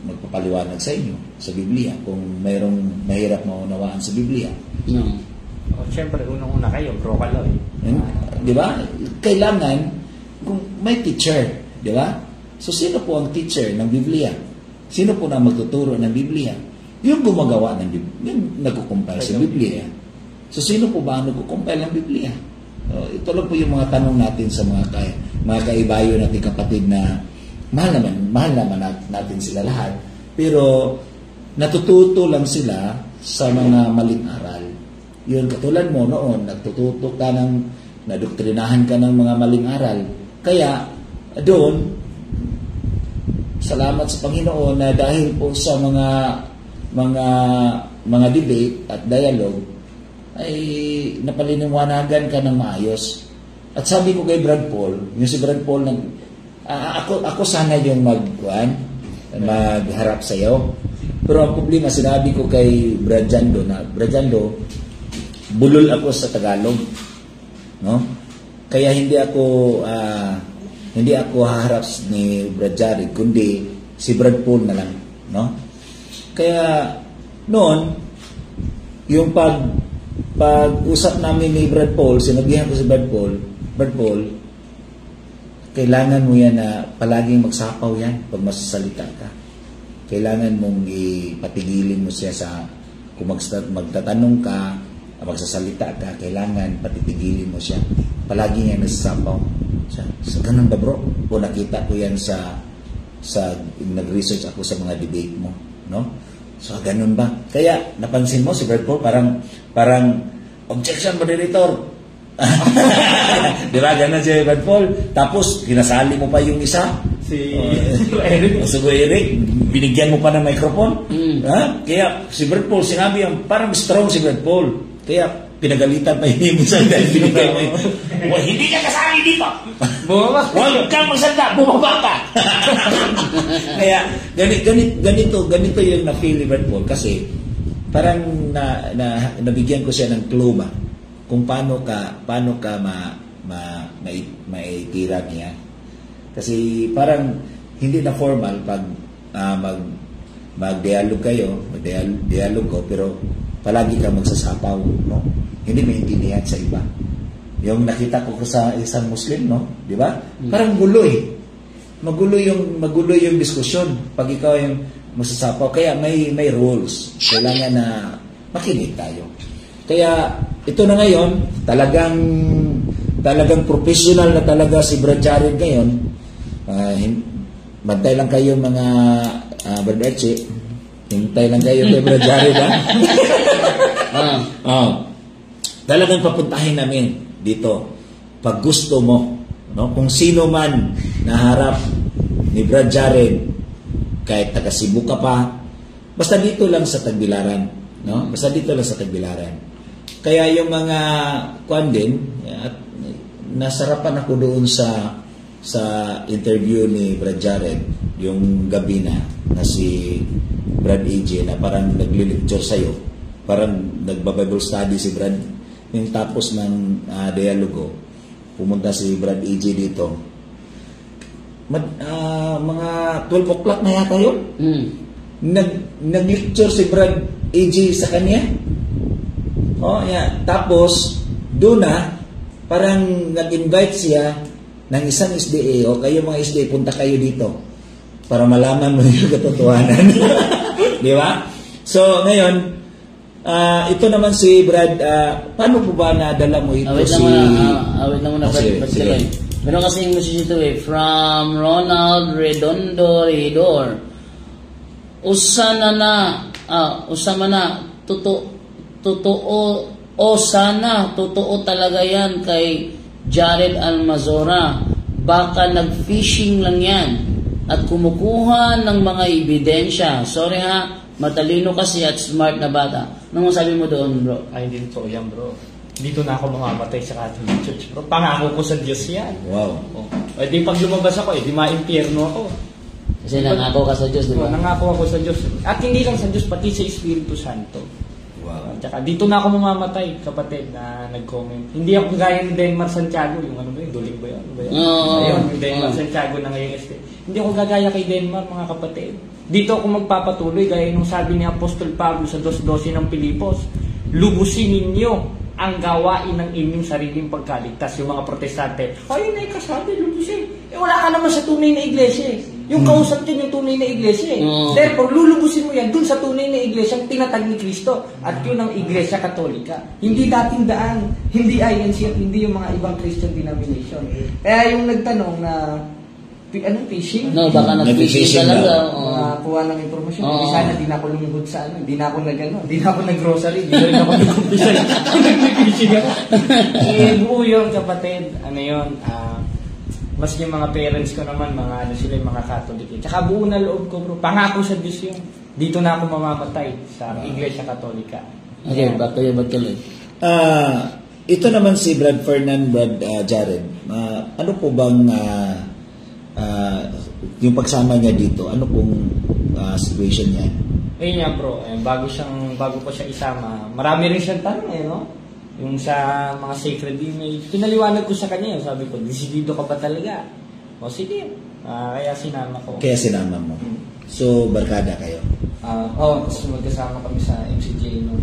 S2: magpapaliwanag sa inyo sa Biblia kung mayroong mahirap maunawaan sa Biblia?
S1: Siyempre, unang-una kayo, bro Kaloy.
S2: Di ba? Kailangan, kung may teacher, di ba? So, sino po ang teacher ng Biblia? Sino po na magtuturo ng Biblia? Yung gumagawa ng Biblia, yung nagkukumpay sa Biblia. So, sino po ba ang nagkukumpay ng Biblia? Ito lang po yung mga tanong natin sa mga kaibayo natin kapatid na mahal naman natin sila lahat. Pero, natututo lang sila sa mga maling aral. Yun, katulad mo noon, nagtututo ka nadoktrinahan ka ng mga maling aral. Kaya, doon, salamat sa Panginoon na dahil po sa mga debate at dialogue, ay napaliniwanagan ka ng maayos. At sabi ko kay Brad Paul, yung si Brad Paul, ako sana yung magharap sa iyo. Pero ang problema, sinabi ko kay Brad Jando, bulol ako sa Tagalog, no? Kaya hindi ako haharap ni Brad Jared, kundi si Brad Paul na lang, no? Kaya noon, yung pag-usap namin ni Brad Paul, sinabihan ko si Brad Paul, kailangan mo yan na palaging magsapaw yan pag masasalita ka. Kailangan mong ipatigilin mo siya kung magtatanong ka, magsasalita ka, kailangan patitigilin mo siya. Palagi niya nasasapaw siya. So, ganun ba bro? O nakita ko yan sa nag-research ako sa mga debate mo, no? So, ganun ba? Kaya, napansin mo si Brad Paul, parang objection, moderator. Di ba? Ganun si Brad Paul. Tapos, kinasali mo pa yung isa.
S1: Si Eric.
S2: Si Eric, binigyan mo pa ng microphone. Ha? Kaya, si Brad Paul, sinabi yung parang strong si Brad Paul. Kaya, pinagalitan pa yung isa dahil binigay mo yun. Well, hindi ka kasali dito.
S1: Bumaba.
S2: Huwag kang magsalita, bumaba ka. Kaya, ganito yung na-feel ni Brad Paul kasi parang nabigyan ko siya ng clue ba kung paano ka maitira niya. Kasi parang hindi na formal pag mag-dialog kayo, mag-dialog ko, pero palagi ka magsasapaw, no? Hindi maintindihan sa iba. Yung nakita ko sa isang Muslim, no? Di ba? Parang gulo eh. Magulo yung diskusyon pag ikaw yung magsasapaw. Kaya may rules. Kailangan na makinig tayo. Kaya ito na ngayon, talagang professional na talaga si Brad Jared ngayon. Bantay lang kayo mga Brad Eche. Hintay lang kayo kay Brad Jared, ha? Talagang papuntahin namin dito pag gusto mo, no? Kung sino man naharap ni Brad Jared, kahit taga Cebu ka pa, basta dito lang sa Tagbilaran, no? Basta dito lang sa Tagbilaran. Kaya yung mga kuan din, nasarapan ako doon sa interview ni Brad Jared yung gabi na si Brad AJ na parang nagli-lecture sa'yo, parang nagba-Bible study si Brad. Yung tapos ng dialogo, pumunta si Brad AJ dito. Mga 12 o'clock na yata yun. Nag-lecture si Brad AJ sa kanya. Tapos, doon na, parang nag-invite siya ng isang SDA, o kayo mga SDA, punta kayo dito para malaman mo yung katotohanan. Di ba? So, ngayon, ito naman si Brad, paano po ba nadala mo ito
S3: Wait lang muna, Brad. Meron kasi yung message ito from Ronald Redondo Redor. Usama na, totoo talaga yan kay Jared Almazora. Baka nag-fishing lang yan at kumukuha ng mga ebidensya. Sorry ha, matalino kasi at smart na bata. Anong sabi mo doon, bro?
S1: Ay, hindi totoo yan, bro. Dito na ako mamamatay sa Catholic Church, bro. Pangako ko sa Diyos yan.
S2: Wow.
S1: Di pag lumabas ako, di ma-impyerno ako.
S3: Kasi nangako ka sa Diyos, di ba?
S1: Nangako ako sa Diyos. At hindi lang sa Diyos, pati sa Espiritu Santo.
S2: Wow.
S1: Tsaka dito na ako mamamatay, kapatid, na nag-comment. Hindi ako gaya ni Denmar Santiago, yung ano ba yun, duling ba yun? Ayun, yung Denmar Santiago na ngayon. Hindi ako gagaya kay Denmar, mga kapatid. Dito ako magpapatuloy, gaya nung sabi ni Apostol Pablo sa 2:12 ng Pilipos, lubusin ninyo ang gawain ng inyong sariling pagkaligtas. Yung mga protestante, ayun na ikasabi, lubusin. Wala ka naman sa tunay na iglesia eh. Yung kausap din yung tunay na iglesia eh. Therefore, lulubusin mo yan dun sa tunay na iglesia ang tinatag ni Kristo. At yun ang Iglesia Katolika. Hindi dating daan, hindi INC at hindi yung mga ibang Christian denomination. Kaya yung nagtanong na anong fishing?
S3: No, baka nag-fishing talaga.
S1: Kuha ng informasyon. Sana di na ako lumugod sa di na ako di na ako nag-grocery, di na rin ako nag-umpisa. Nag-fishing ako. Buo yun, kapatid. Ano yun? Mas yung mga parents ko naman, sila yung mga Catholic. Tsaka buo na loob ko, bro. Pangako sa Diyos yun. Dito na ako mamamatay sa Iglesia Katolika.
S3: Okay, back to you.
S2: Ito naman si Brad Jared. Ano po bang yung pagsama niya dito? Ano pong situation niya?
S1: Ayun nga, bro. Bago pa siya isama, marami rin siyang tanong no? Yung sa mga sacred image, pinaliwanag ko sa kanya, sabi ko, desidido ka ba talaga? O sige, kaya sinama ko.
S2: Kaya sinama mo. So, barkada kayo?
S1: Tapos magkasama kami sa MCJ. No?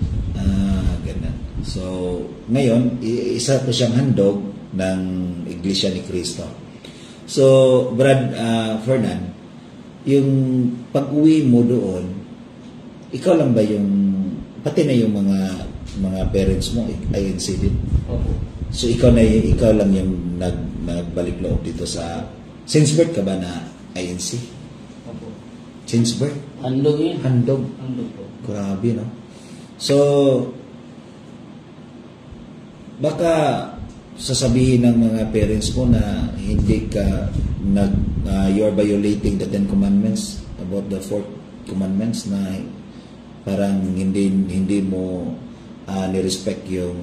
S2: Ganun. So, ngayon, isa ko siyang handog ng Iglesia ni Cristo. So, Brad Fernan, yung pag-uwi mo doon, ikaw lang ba yung, pati na yung mga mga parents mo INC din.
S4: Opo.
S2: So ikaw lang yung nagbalik loob dito sa since birth ka ba na INC?
S4: Opo.
S2: Since birth?
S3: Handog yun.
S2: Handog.
S4: Andun po.
S2: Grabe, no? So, baka sasabihin ng mga parents mo na hindi ka you are violating the 10 commandments about the 4th commandments na parang hindi mo ni-respect yung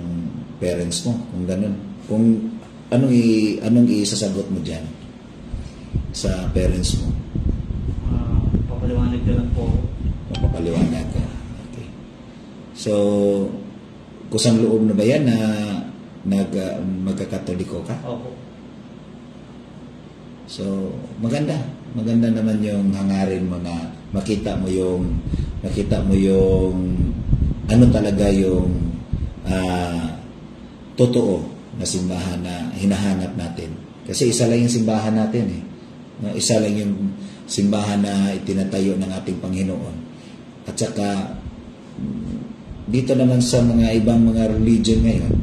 S2: parents mo, kung ganun. Kung anong isasagot mo diyan sa parents mo?
S4: Papaliwanag na lang po ako.
S2: Mapapaliwanag ka. Okay. So, kusang loob na ba yan na magkakatoliko ka?
S4: Opo.
S2: So, maganda. Maganda naman yung hangarin mo na makita mo yung ano talaga yung totoo na simbahan na hinahanap natin. Kasi isa lang yung simbahan natin eh. No, isa lang yung simbahan na itinatayo ng ating Panginoon. At saka dito naman sa mga ibang mga religion ngayon,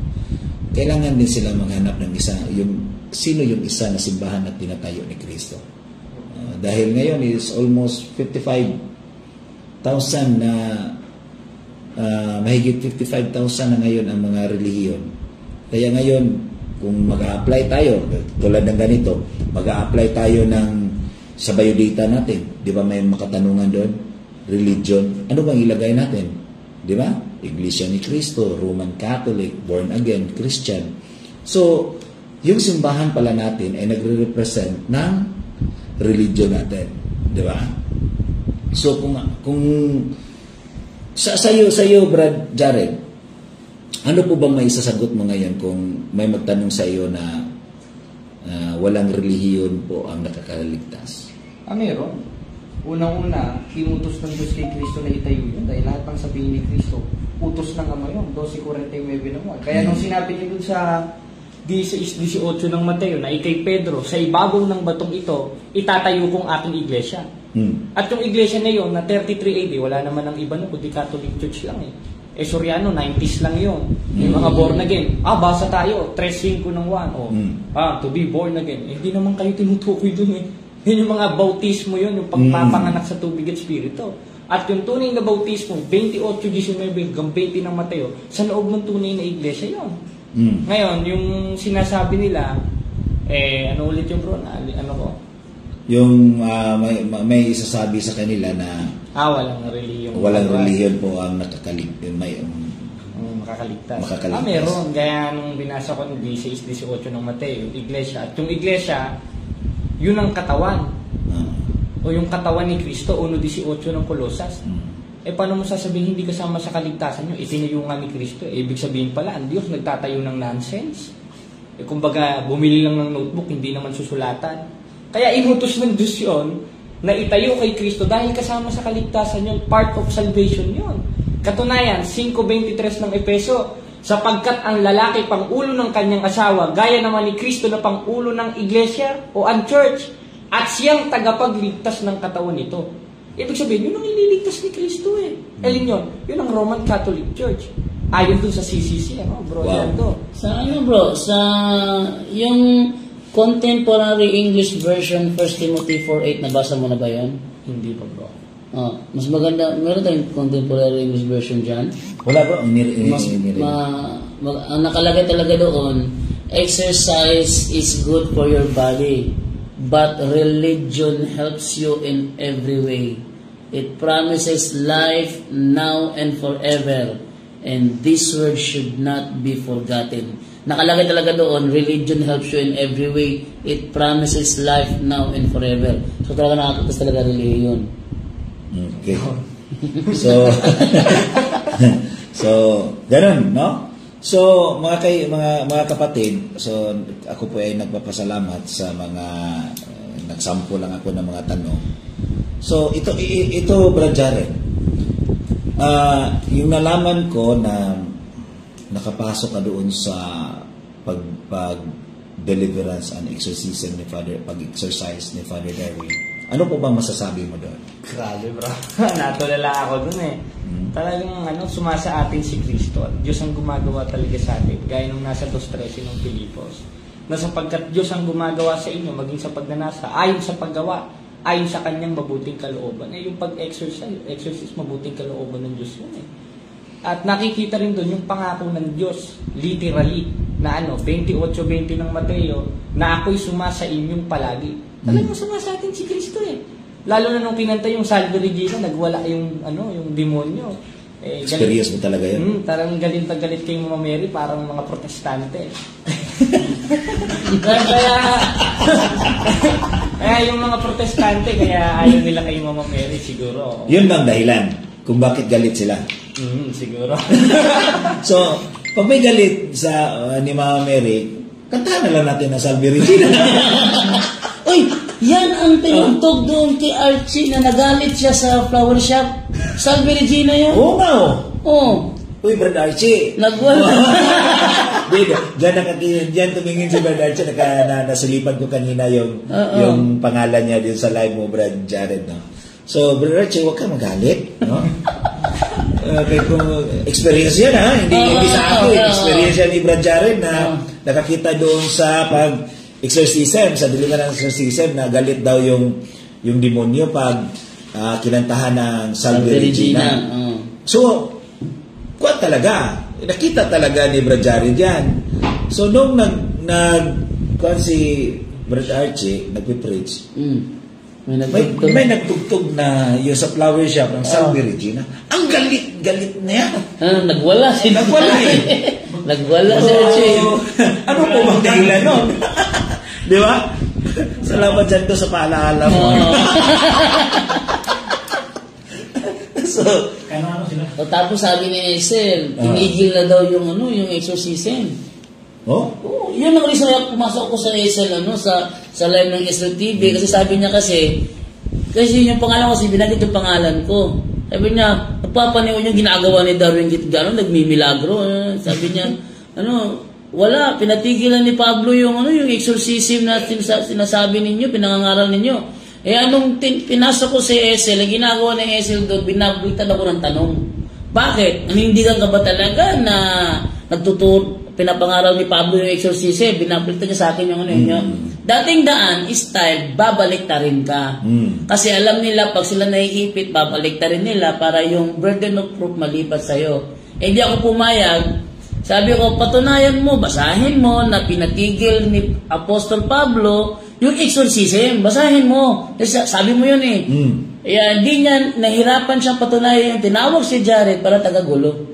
S2: kailangan din sila maghanap ng isa, sino yung isa na simbahan na tinatayo ni Kristo. Dahil ngayon is almost 55,000 na mahigit 55,000 na ngayon ang mga relihiyon. Kaya ngayon, kung mag-a-apply tayo, tulad ng ganito, mag-a-apply tayo sa biodata natin. Di ba may makatanungan doon? Religion. Ano bang ilagay natin? Di ba? Iglesia ni Cristo, Roman Catholic, Born Again, Christian. So, yung simbahan pala natin ay nagre-represent ng religion natin. Di ba? So, kung sa'yo, Brad Jared, ano po bang may isasagot mo ngayon kung may magtanong sa iyo na walang relihiyon po ang nakakaligtas?
S1: Meron. Unang-una, inutos ng Diyos kay Kristo na itayo yun dahil lahat ng sabihin ni Kristo, utos ng Ama yun, 12:49 naman. Kaya nung sinabi niya dun sa 16:18 ng Mateo na ikay Pedro, sa ibabaw ng batong ito, itatayo kong aking iglesia. At yung iglesia na yun, na 33 AD, wala naman ang iba nun, kundi Catholic Church lang eh. Soriano, 90s lang yun. Yung mga born again. Basa tayo, 3:5 ng 1. To be born again. Hindi naman kayo tinutukoy dun eh. Yun yung mga bautismo yun, yung pagpapanganak sa tubig at spirito. At yung tunay na bautismo, 28:19 hanggang 20 ng Mateo, sa loob ng tunay na iglesia yun. Ngayon, yung sinasabi nila, ano ulit yung bro? Ano ko?
S2: Yung may isasabi sa kanila na
S1: walang relihiyon.
S2: Walang relihiyon po ang
S1: makakaligtas.
S2: Makakaligtas.
S1: Meron. Gaya nung binasa ko ng 16:18 ng Mateo, yung iglesia. At yung iglesia, yun ang katawan. O yung katawan ni Kristo, 1:18 ng Kolosas. Paano mo sasabihin hindi kasama sa kaligtasan nyo? Itinayo nga ni Kristo. Ibig sabihin pala, ang Diyos nagtatayo ng nonsense. Kumbaga, bumili lang ng notebook, hindi naman susulatan. Kaya inutos ng Diyos yun, na itayo kay Kristo dahil kasama sa kaligtasan yun, part of salvation yun. Katunayan, 5:23 ng Efeso, sapagkat ang lalaki pangulo ng kanyang asawa, gaya naman ni Kristo na pangulo ng iglesia o ang church, at siyang tagapagligtas ng katawan nito. Ibig sabihin, yun ang ililigtas ni Kristo eh. Alin yun? Yun ang Roman Catholic Church. Ayon dun sa CCC, bro?
S2: Wow.
S1: Yan to.
S3: Sa bro? Sa yung Contemporary English Version 1 Timothy 4:8, nabasa mo na ba yan?
S1: Hindi pa, bro.
S3: Mas maganda, meron tayong Contemporary English Version dyan.
S2: Wala ba?
S3: Ang nakalagay talaga doon, exercise is good for your body, but religion helps you in every way. It promises life now and forever, and this word should not be forgotten. Nakalagay talaga doon, religion helps you in every way. It promises life now and forever. So talaga nakakatas talaga religion.
S2: Okay. So, ganun, no? So, mga kapatid, so ako po ay nagpapasalamat sa mga nagsampo lang ako ng mga tanong. So, ito Brad Jared. Yung nalaman ko na nakapasok ka doon sa pag-deliverance and exorcism ni Father, pag-exercise ni Father Darwin. Ano po ba masasabi mo doon?
S1: Grabe, bro. Natulala ako dun eh. Talagang sumasa atin si Kristo. Diyos ang gumagawa talaga sa atin. Gaya nung nasa 2:13 ng Pilipos. Na sapagkat Diyos ang gumagawa sa inyo, maging sa pagnanasa, ayon sa paggawa, ayon sa kanyang mabuting kalooban. Yung pag-exercise, mabuting kalooban ng Diyos yun. At nakikita rin doon yung pangako ng Diyos, literally, na 28:20 ng Mateo, na ako'y sumasa inyong palagi. Talagang sumasa atin si Kristo Lalo na nung kinanta yung Salve Regina, nagwala yung demonyo.
S2: Experience mo talaga yun?
S1: Parang galit na galit kay Mama Mary, parang mga protestante. kaya yung mga protestante, kaya ayaw nila kay Mama Mary siguro.
S2: Yun bang dahilan kung bakit galit sila?
S1: Siguro.
S2: So, pag may galit sa ni Mama Mary, kantahan na lang natin na Salve Regina.
S3: Uy, yan ang tinugtog doon kay Archie na nagalit siya sa flower shop. Salve Regina yun.
S2: Oo nga
S3: Oo.
S2: Uy, Brad Archie.
S3: Nagwala.
S2: Diyan tumingin si Brad Archie, nasilipan ko kanina yung pangalan niya din sa live mo, Brad Jared, no? So, Brad Archie, huwag ka magalit, no? Kung experience yan, ha? Hindi sa akin. Experience yan ni Brad Jared na nakakita doon sa exorcism, sa diliman ng exorcism, na galit daw yung demonyo pag kinantahan ng Salve Regina. So, nakita talaga ni Brad Jared yan. So, nung si Brad Archie, nagpipreach, may nagtugtog na yung sa flower shop ng Salve Regina. Ang galit na yan.
S3: Nagwala si Nagwala si Archie.
S2: Ano po bang dahilan nun? Di ba? Salamat dyan to sa paalaala mo. So,
S3: tapos sabi ni Esel, tinigil na daw yung exorcism. Oo, yun ang reason kaya pumasok ko sa Esel, sa live ng Esel TV. Kasi sabi niya kasi yung pangalan ko, binanggit yung pangalan ko. Sabi niya, nagpapaniwan yung ginagawa ni Darwin Gitgano, nagmimilagro. Sabi niya, wala, pinatigilan ni Pablo yung exorcism na sinasabi ninyo, pinangangaral ninyo. Anong pinasok ko si Esel, ang ginagawa ni Esel doon, binablitan ako ng tanong. Bakit? Nanindigan ka ba talaga na pinapangaral ni Pablo yung exorcism, binablitan niya sa akin yung yun? Dating daan, style, babalik ta rin ka. Kasi alam nila, pag sila naiipit, babalik ta rin nila para yung burden of proof malipat sa'yo. Hindi ako pumayag. Sabi ko, patunayan mo, basahin mo na pinatigil ni Apostol Pablo yung exorcism. Basahin mo. Sabi mo yun Hindi niya nahirapan siyang patunayan yung tinawag si Jared para tagagulo.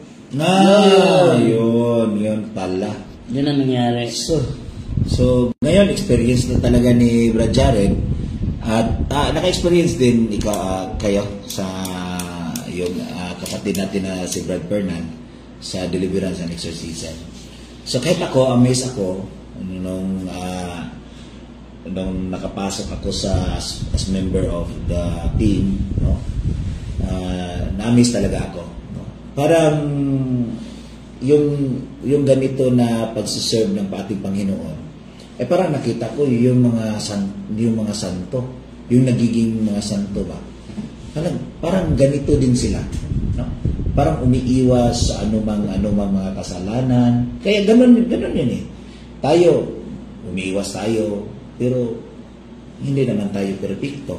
S2: Yun pala.
S3: Yun ang nangyari.
S2: So ngayon, experience na talaga ni Brad Jared. At naka-experience din kayo sa yung kapatid natin na si Brad Fernan sa deliverance and exorcism. So kahit ako, amazed ako nung nakapasok ako as member of the team, na-amaze talaga ako. Parang yung ganito na pagsiserve ng ating Panginoon, parang nakita ko yung mga santo, yung nagiging mga santo ba. Parang ganito din sila, parang umiiwas sa anumang mga kasalanan. Kaya ganun yun Tayo, umiiwas tayo, pero hindi naman tayo perfecto,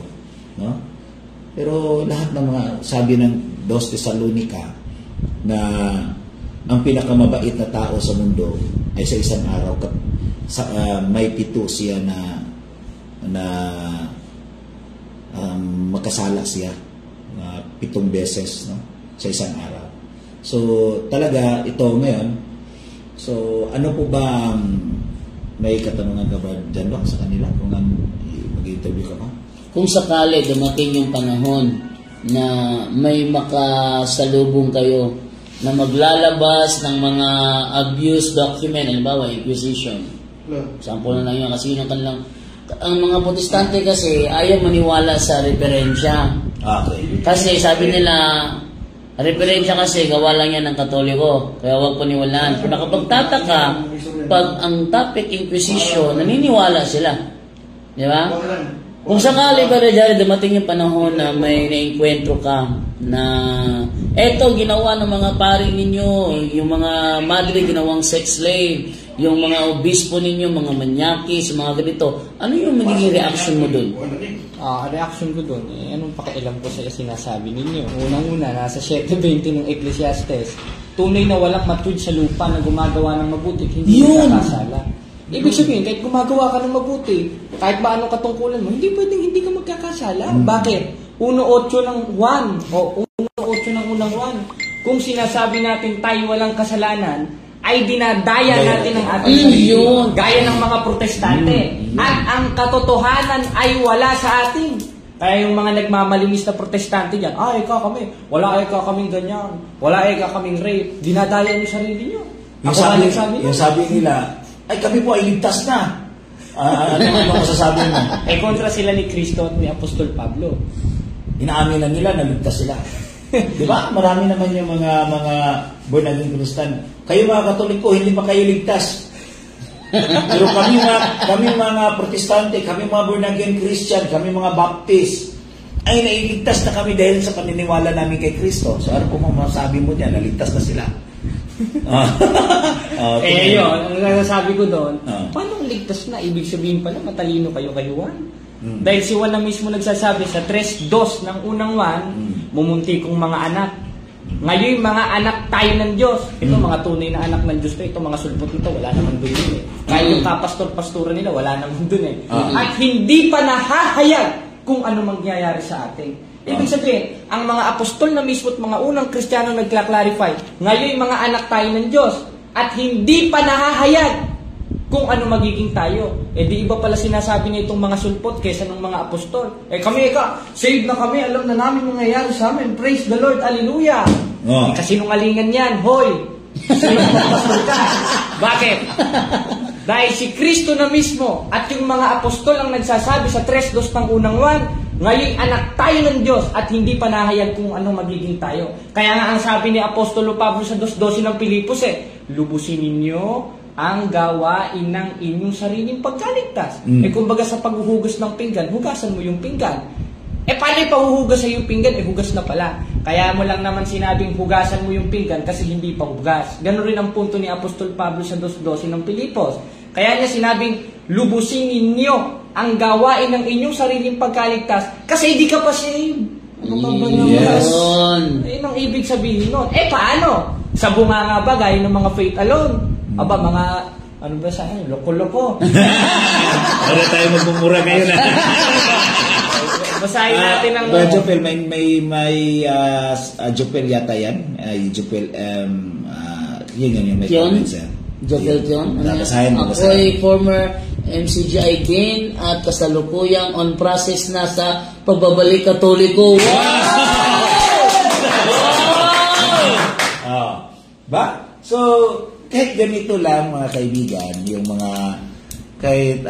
S2: Pero lahat ng mga sabi ng 2 Tesalonica na ang pinakamabait na tao sa mundo ay sa isang araw may 7 siya na makasala siya 7 beses, sa isang araw. So talaga ito ngayon. So ano po ba may katanungan ka ba dyan sa kanila kung mag-interview ka ba?
S3: Kung sakali dumating yung panahon na may makasalubong kayo na maglalabas ng mga abuse document, halimbawa inquisition. Sample na lang yun kasi yun ang mga protestante kasi ayaw maniwala sa referensya.
S2: Okay.
S3: Kasi sabi nila, referensya kasi gawa lang yan ng Katoliko, kaya huwag paniwalaan. Kung nakapagtataka, pag ang topic inquisition, naniniwala sila. Di ba? Kung sakali ba Jerry, dumating yung panahon na may naengkwentro ka na eto ginawa ng mga pari ninyo, yung mga madre ginawang sex slave, yung mga obispo ninyo, mga manyakis, mga ganito, ano yung magiging reaction mo dun?
S1: Reaction ko doon, anong pakialam ko sa sinasabi ninyo? Unang-una, nasa 7:20 ng Ecclesiastes, tunay na walang matuwid sa lupa na gumagawa ng mabuti, hindi magkakasala. Ibig sabihin, kahit gumagawa ka ng mabuti, kahit ba anong katungkulan mo, hindi pwedeng hindi ka magkakasala. Bakit? 1:8 ng 1 o 1:8 ng unang 1. Kung sinasabi natin tayo walang kasalanan, ay dinadaya natin ang ating sarili. Gaya ng mga protestante. At ang katotohanan ay wala sa atin. Kaya yung mga nagmamalinis na protestante dyan, ikaw kami, wala ikaw kaming ganyan, wala ikaw kaming rape, dinadaya yung sarili nyo.
S2: Yung sabi nila, ay kami po ay ligtas na. Ano ang masasabi mo?
S1: Kontra sila ni Cristo at ni Apostol Pablo.
S2: Inaamin na nila na ligtas sila. Di ba? Marami naman yung mga born again Christian. Kayo mga Katoliko, hindi pa kayo ligtas. Pero kami mga Protestante, kami mga born again Christian, kami mga Baptist, ay nailigtas na kami dahil sa paniniwala namin kay Kristo. So ano po masasabi mo dyan? Naligtas na sila.
S1: Yun, ang nasasabi ko doon, paano ligtas na? Ibig sabihin pala, matalino kayo kay Juan. Dahil si Juan na mismo nagsasabi sa 3:2 ng unang 1, mumunti kong mga anak. Ngayon, mga anak tayo ng Diyos. Ito, mga tunay na anak ng Diyos to. Ito, mga sulpot nito, wala naman doon yun eh. Kahit yung kapastor-pastura nila, wala naman doon eh. At hindi pa nahahayag kung ano mangyayari sa atin. Ibig sabihin, ang mga apostol na mismo at mga unang Kristiyano nagkla-clarify, ngayon mga anak tayo ng Diyos at hindi pa nahahayag kung ano magiging tayo. Di iba pala sinasabi niya itong mga sulpot kaysa ng mga apostol. Kami, saved na kami, alam na namin mangyayari sa amin. Praise the Lord, hallelujah. Kasinungalingan yan, hoy. Pastor ka. Bakit? Dahil si Kristo na mismo at yung mga apostol ang nagsasabi sa 3:2 ng unang 1, ngayon anak tayo ng Diyos at hindi pa nahayag kung ano magiging tayo. Kaya nga ang sabi ni Apostolo Pablo sa 2:12 ng Pilipos, lubusin ninyo ang gawain ng inyong sariling pagkaligtas. Kumbaga sa paghuhugas ng pinggan, hugasan mo yung pinggan. Paano ipahuhugas sa yung pinggan? Hugas na pala. Kaya mo lang naman sinabing hugasan mo yung pinggan kasi hindi pa hugas. Ganon rin ang punto ni Apostol Pablo sa 2:12 ng Pilipos. Kaya niya sinabing, lubusin ninyo ang gawain ng inyong sariling pagkaligtas kasi hindi ka pa saved. Ano ka ba naman? Ang ibig sabihin nun. Paano? Sa bunganga ba, gaya ng mga faith alone? Mga, ano ba sa akin? Loko-loko.
S2: Para tayo magmumura ngayon.
S1: Basahin natin ang...
S2: Jopel, may Jopel yata yan. Jopel, yun yung may comments yan.
S3: Jopel John.
S2: Basahin mo.
S3: Ako ay former MCGI Gain at kasalukuyang on process na sa pagbabalik Katoliko.
S2: Ba? So, kahit ganito lang mga kaibigan, yung mga kahit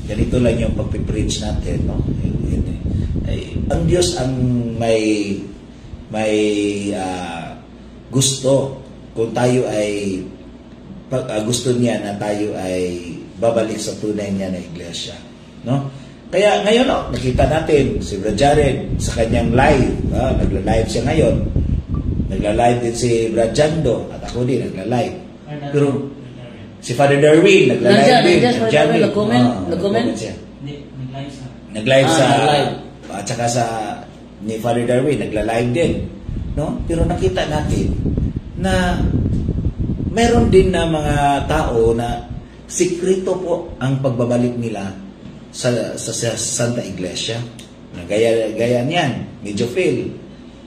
S2: ganito lang yung pagpipreach natin, no? Ang Diyos ang may gusto kung tayo ay gusto niya na tayo ay babalik sa tunay niya na iglesia, no? Kaya ngayon, nakita natin si Brad Jared sa kanyang live, nagla-live siya ngayon. Nagla-live din si Brad Jando at ako din nagla-live. Pero si Father Darwin nagla-live din. Nag-comment siya. Nag-live sa at saka sa ni Father Darwin nagla-live din, no? Pero nakita natin na meron din na mga tao na sikreto po ang pagbabalik nila sa Santa Iglesia. Gaya niyan, medyo fail.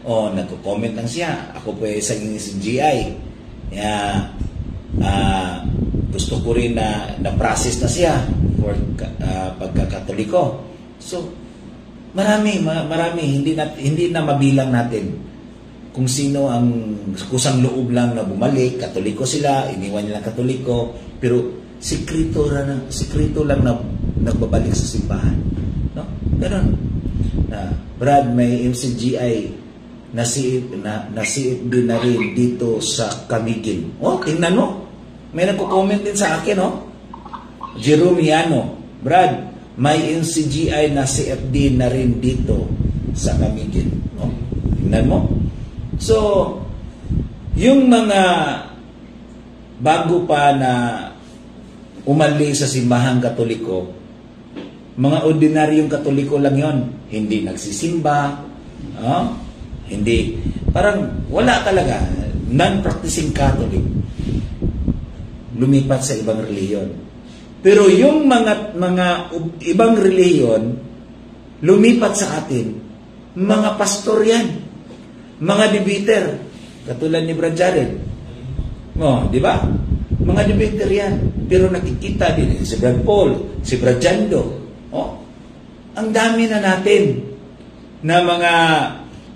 S2: Nagko-comment lang siya. Ako po ay sa GI. Gusto ko rin na na-process na siya for pagkakatoliko. So, marami hindi na mabilang natin kung sino ang kusang loob lang na bumalik, Katoliko sila, iniwan nila Katoliko, pero sikreto lang na nagbabalik sa simbahan, no? Ganun. Brad, may MCGI nasiip din na rin dito sa Camiguin. Tingnan mo. May nagko-comment din sa akin, Jerome Yano. Brad, may NCGI na CFD na rin dito sa Camiguin. Oh, tingnan mo. So, yung mga bago pa na umali sa simbahang Katoliko, mga ordinaryong Katoliko lang yon, hindi nagsisimba, hindi, parang wala talaga, non-practicing Catholic, lumipat sa ibang reliyon. Pero yung mga ibang reliyon, lumipat sa atin, mga pastor yan, mga debater, katulad ni Brad Jared. Di ba? Mga debater yan. Pero nakikita din si Brad Paul, si Brad Jando. Ang dami na natin na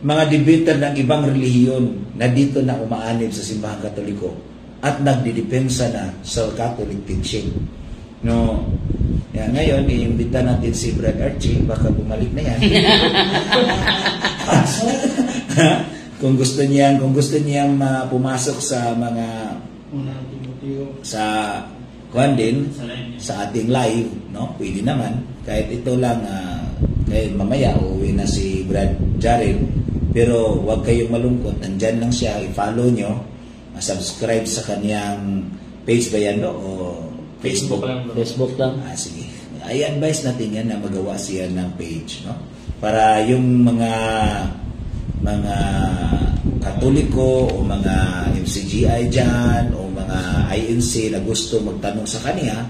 S2: mga debater ng ibang relihiyon na dito na umaanib sa simbahang Katoliko at nagdidepensa na sa Catholic teaching. Ngayon, iimbita natin si Brad Archie, baka bumalik na yan. kung gusto niyang pumasok sa mga sa din sa ating live, pwede naman kahit ito lang, kahit mamaya uuwi na si Brad Jared, pero huwag kayong malungkot, nandyan lang siya, i-follow nyo, subscribe sa kaniyang page ba yan, o Facebook lang. Sige, i-advise natin yan na magawa siya ng page, para yung mga Katoliko o mga MCGI dyan o mga INC na gusto magtanong sa kanya,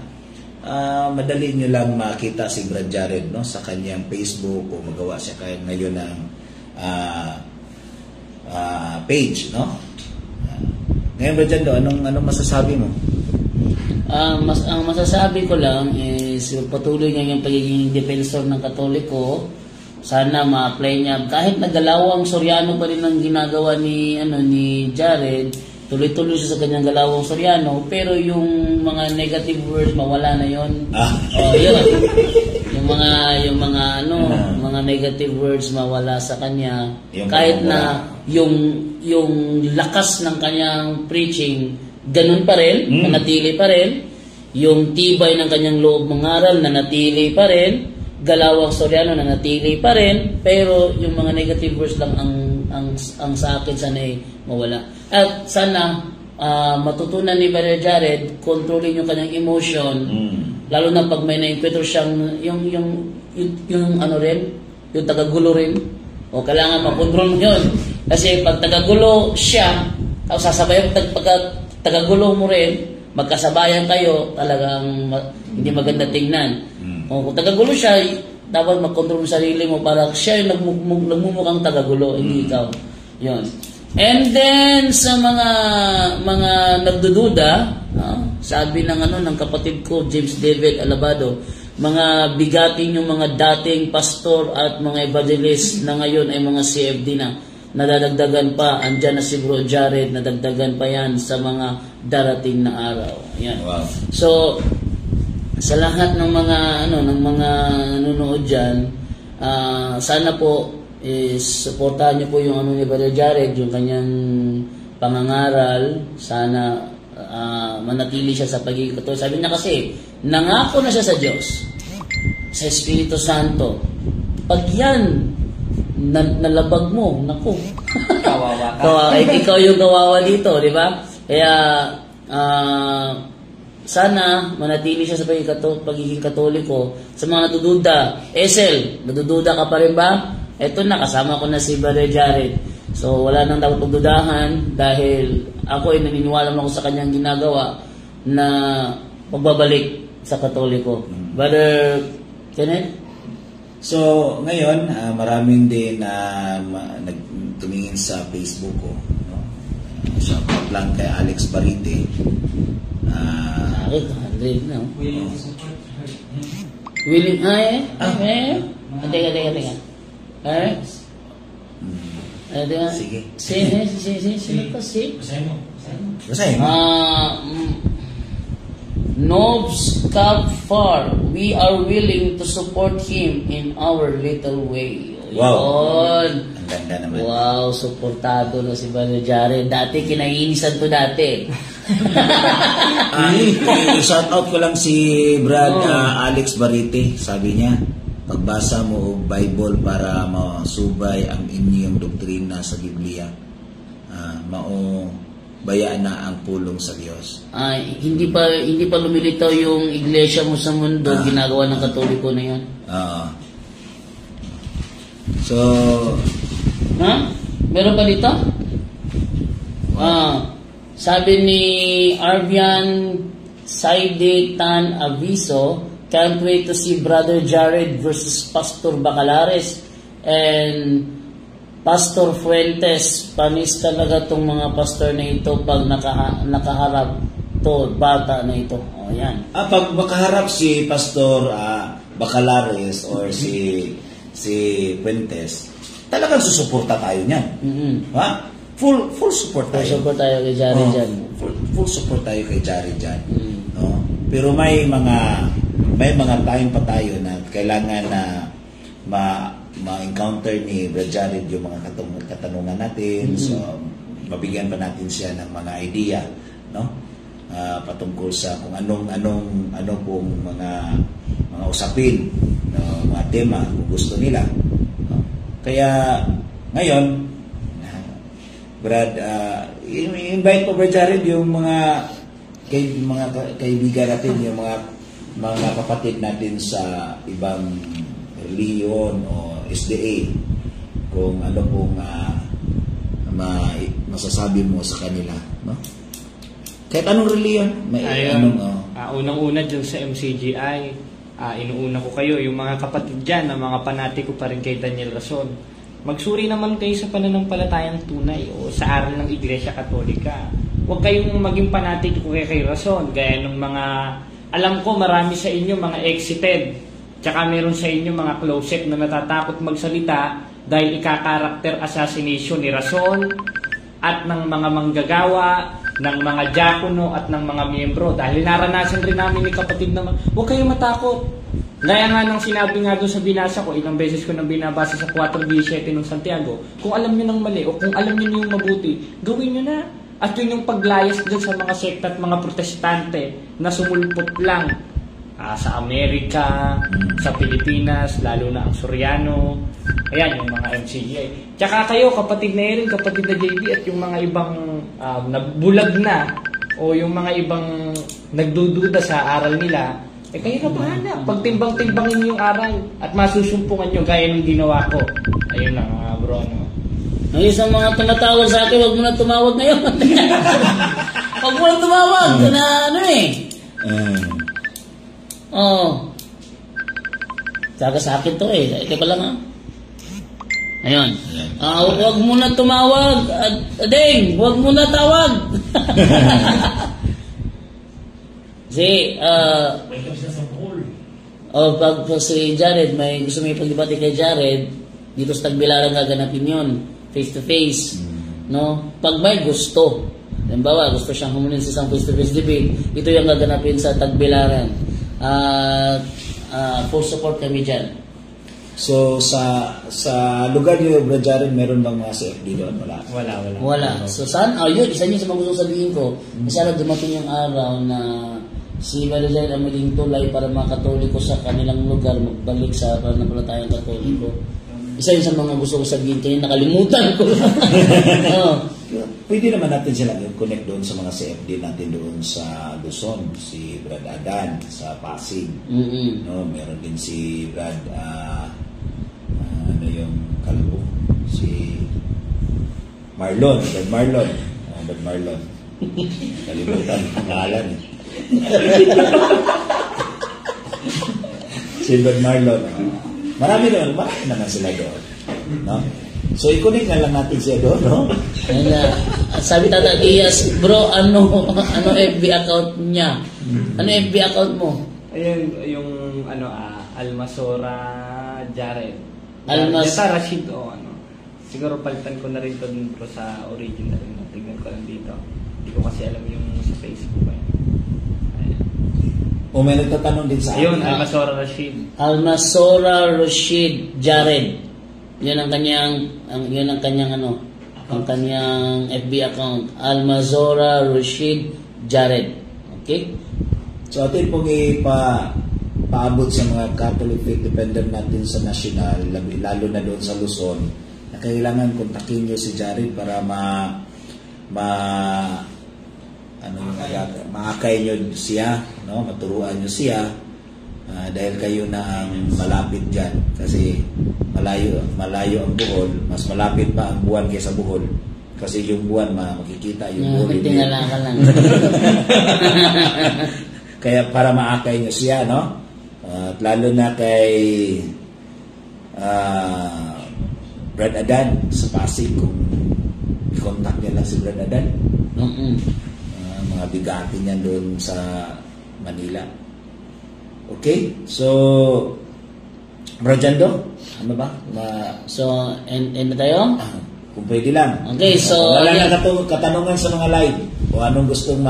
S2: madali nyo lang makita si Brad Jared sa kanyang Facebook o magawa siya kaya ngayon ng page. Ngayon, Brad Jando, anong masasabi mo?
S3: Ang masasabi ko lang is patuloy niya yung pagiging defensor ng Katoliko. Sana ma-apply niya. Kahit nagalawang Soriano pa rin ang ginagawa ni Jared, tuloy-tuloy siya sa kanyang galawang Soriano, pero yung mga negative words mawala na yon. Yun. Mga negative words mawala sa kanya. Kahit na yung lakas ng kanyang preaching ganun pa rin, nanatili pa rin. Yung tibay ng kanyang loob mangaral nanatili pa rin. Galawang Soriano nanatili pa rin, pero yung mga negative words lang ang sa akin sana mawala. At sana matutunan ni Brother Jared kontrolin yung kanyang emotion, lalo na pag may na-encounter siyang yung tagagulo rin, o kailangan makontrol mo yun. Kasi pag tagagulo siya, sasabayan pag tagagulo mo rin, magkasabayan kayo, talagang hindi maganda tingnan. Kung tagagulo siya, dapat mag-control mo sarili mo para siya yung nagmumukhang tagagulo, hindi ikaw. Yun. And then, sa mga nagdududa, sabi ng kapatid ko, James David Alabado, mga bigatin yung mga dating pastor at mga evangelist na ngayon ay mga CFD na. Nadadagdagan pa, andyan na si Bro Jared, nadagdagan pa yan sa mga darating na araw. Yan.
S2: Wow.
S3: So, sa lahat ng mga nanonood diyan, sana po suportahan niyo po yung ni Brother Jared, yung kanyang pangangaral. Sana manatili siya sa pagiging Katoliko. Sabi niya kasi, nangako na siya sa Diyos, sa Espiritu Santo. Pag yan nalabag mo, naku.
S1: Kawawa ka.
S3: Ikaw yung kawawa dito, di ba? Kaya sana manatili siya sa pagiging Katoliko. Sa mga natududa, natududa ka pa rin ba? Eto na, kasama ko na si Brother Jared. So wala nang dapat pagdudahan dahil ako ay naniniwala ako sa kanyang ginagawa na pagbabalik sa Katoliko. Brother Kenneth?
S2: So ngayon, maraming din na nagtumingin sa Facebook ko. Shout out lang kay Alex Barite.
S3: Willing to support her. Willing, Teka.
S2: Sige.
S3: Sino to?
S2: Basahin mo.
S3: Nobs Cap Far, we are willing to support him in our little way.
S2: Wow.
S3: Yun.
S2: Ang ganda naman.
S3: Wow, suportado na si Brother Jared. Dati, kinainisan to dati.
S2: I-shout out ko lang si Brad Alex Barite. Sabi niya, pagbasa mo og Bible para masubay ang inyong doktrina sa Biblia, mao baya na ang pulong sa Diyos.
S3: Hindi pa lumilitaw yung iglesia mo sa mundo, ginagawa ng Katoliko na yan.
S2: So,
S3: meron pa dito? Sabi ni Arvian Saidetan Aviso, can't wait to see Brother Jared versus Pastor Bacalares and Pastor Fuentes. Panis talaga tong mga pastor na ito pag nakaharap to bata na ito. Yan.
S2: Pag makaharap si Pastor Bacalares or si Fuentes, talagang susuporta tayo niyan. Ha? Full support tayo.
S3: Full support tayo kay Jared dyan.
S2: Full support tayo kay Jared dyan. No? Pero may mga time pa tayo na kailangan na ma-encounter ni Brad Jared yung mga katanungan natin. So, mabigyan pa natin siya ng mga idea, no? Patungkol sa kung ano pong mga usapin, no? Mga tema kung gusto nila. No? Kaya ngayon, Brad, invite po Brad Jared yung mga kaibigan natin, yung mga kapatid natin sa ibang reliyon o SDA, kung ano pong masasabi mo sa kanila, no? Kahit anong reliyon,
S1: unang-una dyan sa MCGI, inuuna ko kayo, yung mga kapatid dyan, na mga panatiko pa rin kay Daniel Rason. Magsuri naman kayo sa pananampalatayang tunay o sa aral ng Iglesia Katolika. Huwag kayong maging panatiko kay Rason, gaya ng mga, alam ko marami sa inyo mga exited, tsaka meron sa inyo mga closet na natatakot magsalita dahil ika-character assassination ni Rason at ng mga manggagawa, ng mga diakono at ng mga miyembro. Dahil naranasan rin namin ni kapatid naman, huwag kayong matakot. Gaya nga nang sinabi nga doon sa binasa ko, ilang beses ko nang binabasa sa 4:17 ng Santiago, kung alam nyo ng mali o kung alam nyo yung mabuti, gawin nyo na. At yun yung paglayas dyan sa mga sekta at mga protestante na sumulpot lang sa Amerika, sa Pilipinas, lalo na ang Soriano. Ayan, yung mga MCGI. Tsaka kayo, kapatid na Erin, kapatid na JB, at yung mga ibang nabulag na o yung mga ibang nagdududa sa aral nila, kayo na bahala. Pagtimbang-timbangin yung aral at masusumpungan nyo gaya ng ginawa ko. Ayun na mga bro, no?
S3: Ang isang mga tumatawag sa akin, huwag mo na tumawag ngayon. Huwag mo na tumawag. Na ano Saka sa akin to Ikaw pa lang Ayun. Huwag mo na tumawag. Ding, huwag mo na tawag. Kasi, pag si Jared, may gusto may pagdebate kay Jared, dito sa Tagbilaran gaganapin yun, face to face. No? Pag may gusto, halimbawa, gusto siyang humunin sa isang face to face debate, ito yung gaganapin sa Tagbilaran. Full support kami dyan.
S2: So, sa lugar niyo, Brad Jared, meron bang mga CFD doon?
S3: Wala. So, yun, isa niyo sa mga gusto sabihin ko, sana dumating yung araw na si Brad Jared ang maging tulay para mga Katoliko sa kanilang lugar magbalik sa pananampalatayang Katoliko. Isa yun sa mga gusto ko sabihin kayo, nakalimutan ko.
S2: Pwede naman natin sila connect doon sa mga CFD natin doon sa Luzon, si Brad Adan sa Pasig. No, meron din si Brad yung Kalbo, si Marlon, Brad Marlon. Kalimutan ang pangalan. Si Brad Marlon. Marami naman sila doon. No? So, i-connect na lang natin siya doon, no?
S3: Sabi Tata Iyas, bro, ano FB account niya? Ano FB account mo?
S1: Ayun, yung Almasora Jared.
S3: Almas
S1: Rashid siguro palitan ko na rin to dun sa original. Tignan ko lang dito. Hindi ko kasi alam yung sa Facebook.
S2: O may nagtatanong din sa akin.
S1: Ayun, Almasora Rashid.
S3: Almasora Rashid Jared. Yan ang kanyang FB account. Almasora Rashid Jared. Okay?
S2: So atin pong paabot sa mga Catholic faith dependent natin sa national, lalo na doon sa Luzon, na kailangan kontakin nyo si Jared para maakay nyo siya, no? Maturuan nyo siya, dahil kayo na ang malapit dyan, kasi malayo ang Bohol, mas malapit pa ang buwan kaysa Bohol, kasi yung buwan makikita yung Bohol.
S3: Tingala ka lang.
S2: Kaya para maakay nyo siya, no? At lalo na kay Brad Adan sa Pasig, kung i-contact niya lang si Brad Adan, no? Mga bigati niyan doon sa Manila. Okay? So, Bro Jando, ano ba?
S3: So, end na tayo?
S2: Kung pwede lang.
S3: Okay, so
S2: wala na katanungan sa mga live o anong gustong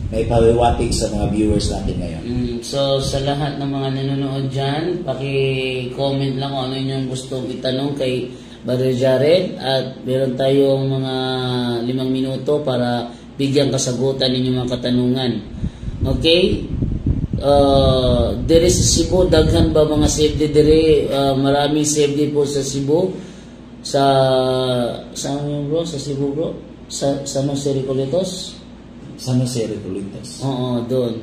S2: maipawiwatig sa mga viewers natin ngayon.
S3: So, sa lahat ng mga nanonood dyan, paki-comment lang kung ano yung gustong itanong kay Brother Jared, at meron tayong mga 5 minuto para bigyan kasagutan ninyong mga katanungan. Okay? Dere sa Cebu, daghan ba mga CFD dere? Maraming CFD po sa Cebu. Saan yun bro? Sa Cebu bro? Sa San Jose Recoletos?
S2: San Jose Recoletos.
S3: Oo, doon.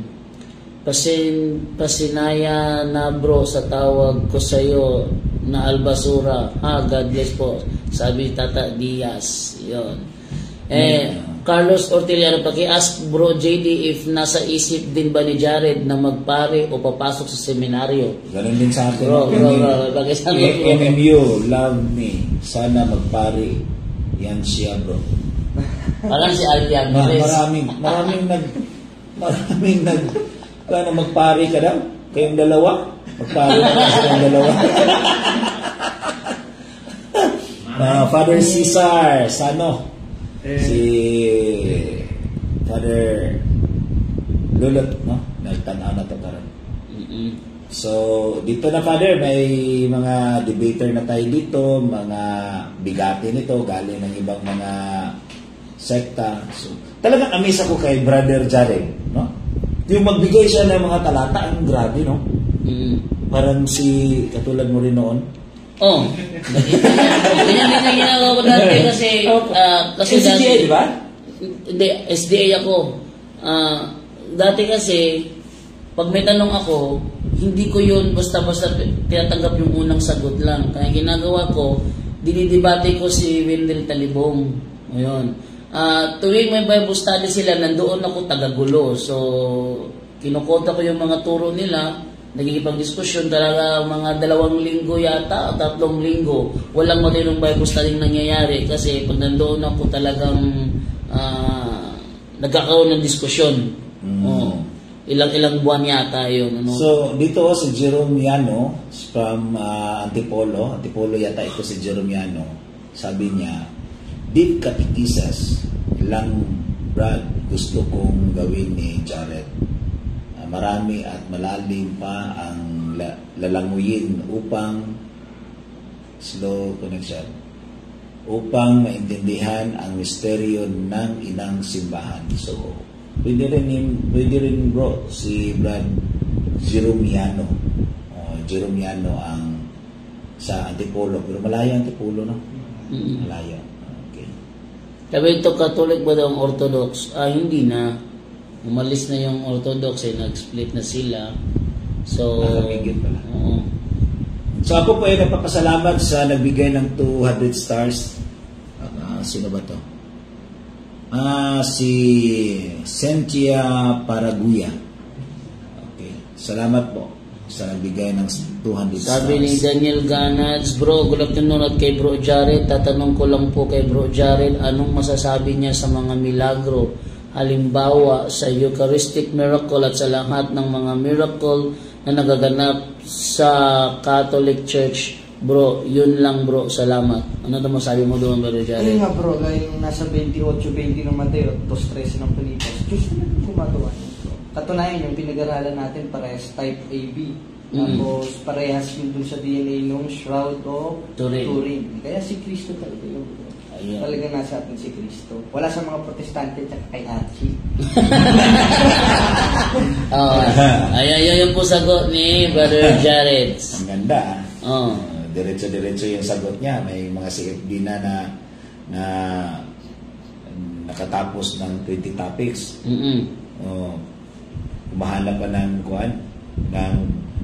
S3: Pasinaya na bro sa tawag ko sa'yo na albasura. God bless po. Sabi Tata Diaz. Yun. Carlos Orteliano, paki-ask bro JD if nasa isip din ba ni Jared na magpare o papasok sa seminaryo.
S2: Ganun din sa atin.
S3: Bro. Paki-sabi
S2: MMU, love me. Sana magpare. Yan siya bro.
S3: Parang si Alpian.
S2: Maraming kaya magpare ka daw. Kayong dalawa. Magpare ka sa kayong dalawa. Father Cesar Sano. Si Father Lulot, no? Nagtanaw na ito karon. So, dito na Father, may mga debater na tayo dito, mga bigati nito, galing ng ibang mga sekta. So, talagang amis ako kay Brother Jared, no? Yung magbigay siya ng mga talata, ang grabe, no? Parang si, katulad mo rin noon.
S3: Oh, ganyan din ginagawa ko dati kasi
S2: SDA, di ba?
S3: Hindi, SDA ako. Dati kasi, pag may tanong ako, hindi ko yun basta-basta tinatanggap yung unang sagot lang. Kaya ginagawa ko, dinidebate ko si Wendell Talibong. Ayun. Tuwing may Bible study sila, nandoon ako tagagulo. So, kinukonta ko yung mga turo nila, nagigipag-diskusyon talaga mga 2 linggo yata o 3 linggo. Walang matinong Bible study nangyayari kasi pag nandoon ako talagang nagkakaroon ng diskusyon. Ilang buwan yata yun. Ano?
S2: So, dito si Jerome Yano from Antipolo. Antipolo yata ito si Jerome Yano. Sabi niya, deep catechesis lang, Brad, gusto kong gawin ni Jared. Marami at malalim pa ang lalanguyin upang slow connection, upang maintindihan ang misteryo ng inang simbahan. So, pwede rin bro, si Brad Jerome Yano. Jerome Yano ang sa Antipolo, pero malayo Antipolo, no? Malayo. Okay.
S3: Sabi ito, Catholic ba daw ang Orthodox? Hindi na. Umalis na yung Orthodox, nag-split na sila. So,
S2: pala. So ako po ay nagpapasalamat sa nagbigay ng 200 stars. Sino ba to? Si Cynthia Paraguya. Okay. Salamat po sa nagbigay ng 200 stars.
S3: Sabi ni Daniel Ganads, bro, good afternoon at kay Bro Jared. Tatanong ko lang po kay Bro Jared, anong masasabi niya sa mga milagro? Halimbawa sa Eucharistic miracle at sa lahat ng mga miracle na nagaganap sa Catholic Church. Bro, yun lang bro, salamat. Ano na masabi mo doon, Brother Jared?
S1: Ayun nga bro, gaya yung nasa 28-20 ng Mateo, 2-13 ng Pilipos, Diyos na gumagawa niyo bro. Katunayan yung pinag-aralan natin parehas type AB. Tapos parehas yung dun sa DNA nung Shroud of Turin. Kaya si Kristo talaga yun bro.
S3: Ayun.
S1: Talaga nasa atin si Kristo. Wala sa mga protestante at kay Archie.
S3: Oh, ayun po sagot ni Brother Jared.
S2: Ang ganda.
S3: Oh.
S2: Diretso-diretso yung sagot niya. May mga CFD na nakatapos ng 20 topics. Oh, kumahanap pa ng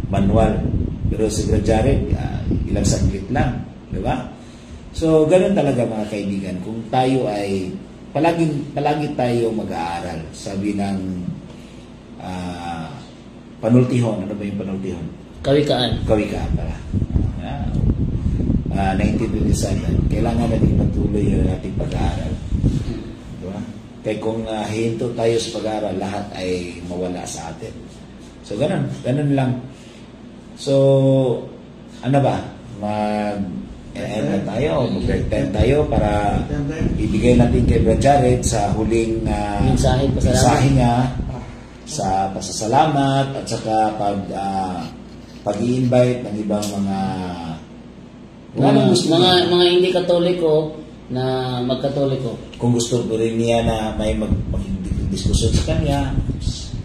S2: manual. Pero si Brother Jared, ilang saglit lang. Di ba? So, ganun talaga mga kaibigan. Kung tayo ay palagi tayo mag-aaral. Sabi ng panultihon. Ano ba yung panultihon?
S3: Kawikaan.
S2: Kawikaan pala. 1927. Kailangan natin patuloy yung ating pag-aaral. Diba? Kaya kung hinto tayo sa pag-aaral, lahat ay mawala sa atin. So, ganun. Ganun lang. So, ano ba? Mag-end na tayo, mag-10 tayo para ibigay natin kay Brother Jared sa huling mensahe niya sa pasasalamat at saka pag-i-invite ng ibang mga
S3: mga hindi Katoliko na magkatoliko.
S2: Kung gusto ko rin niya na may mag-diskusyon sa kanya.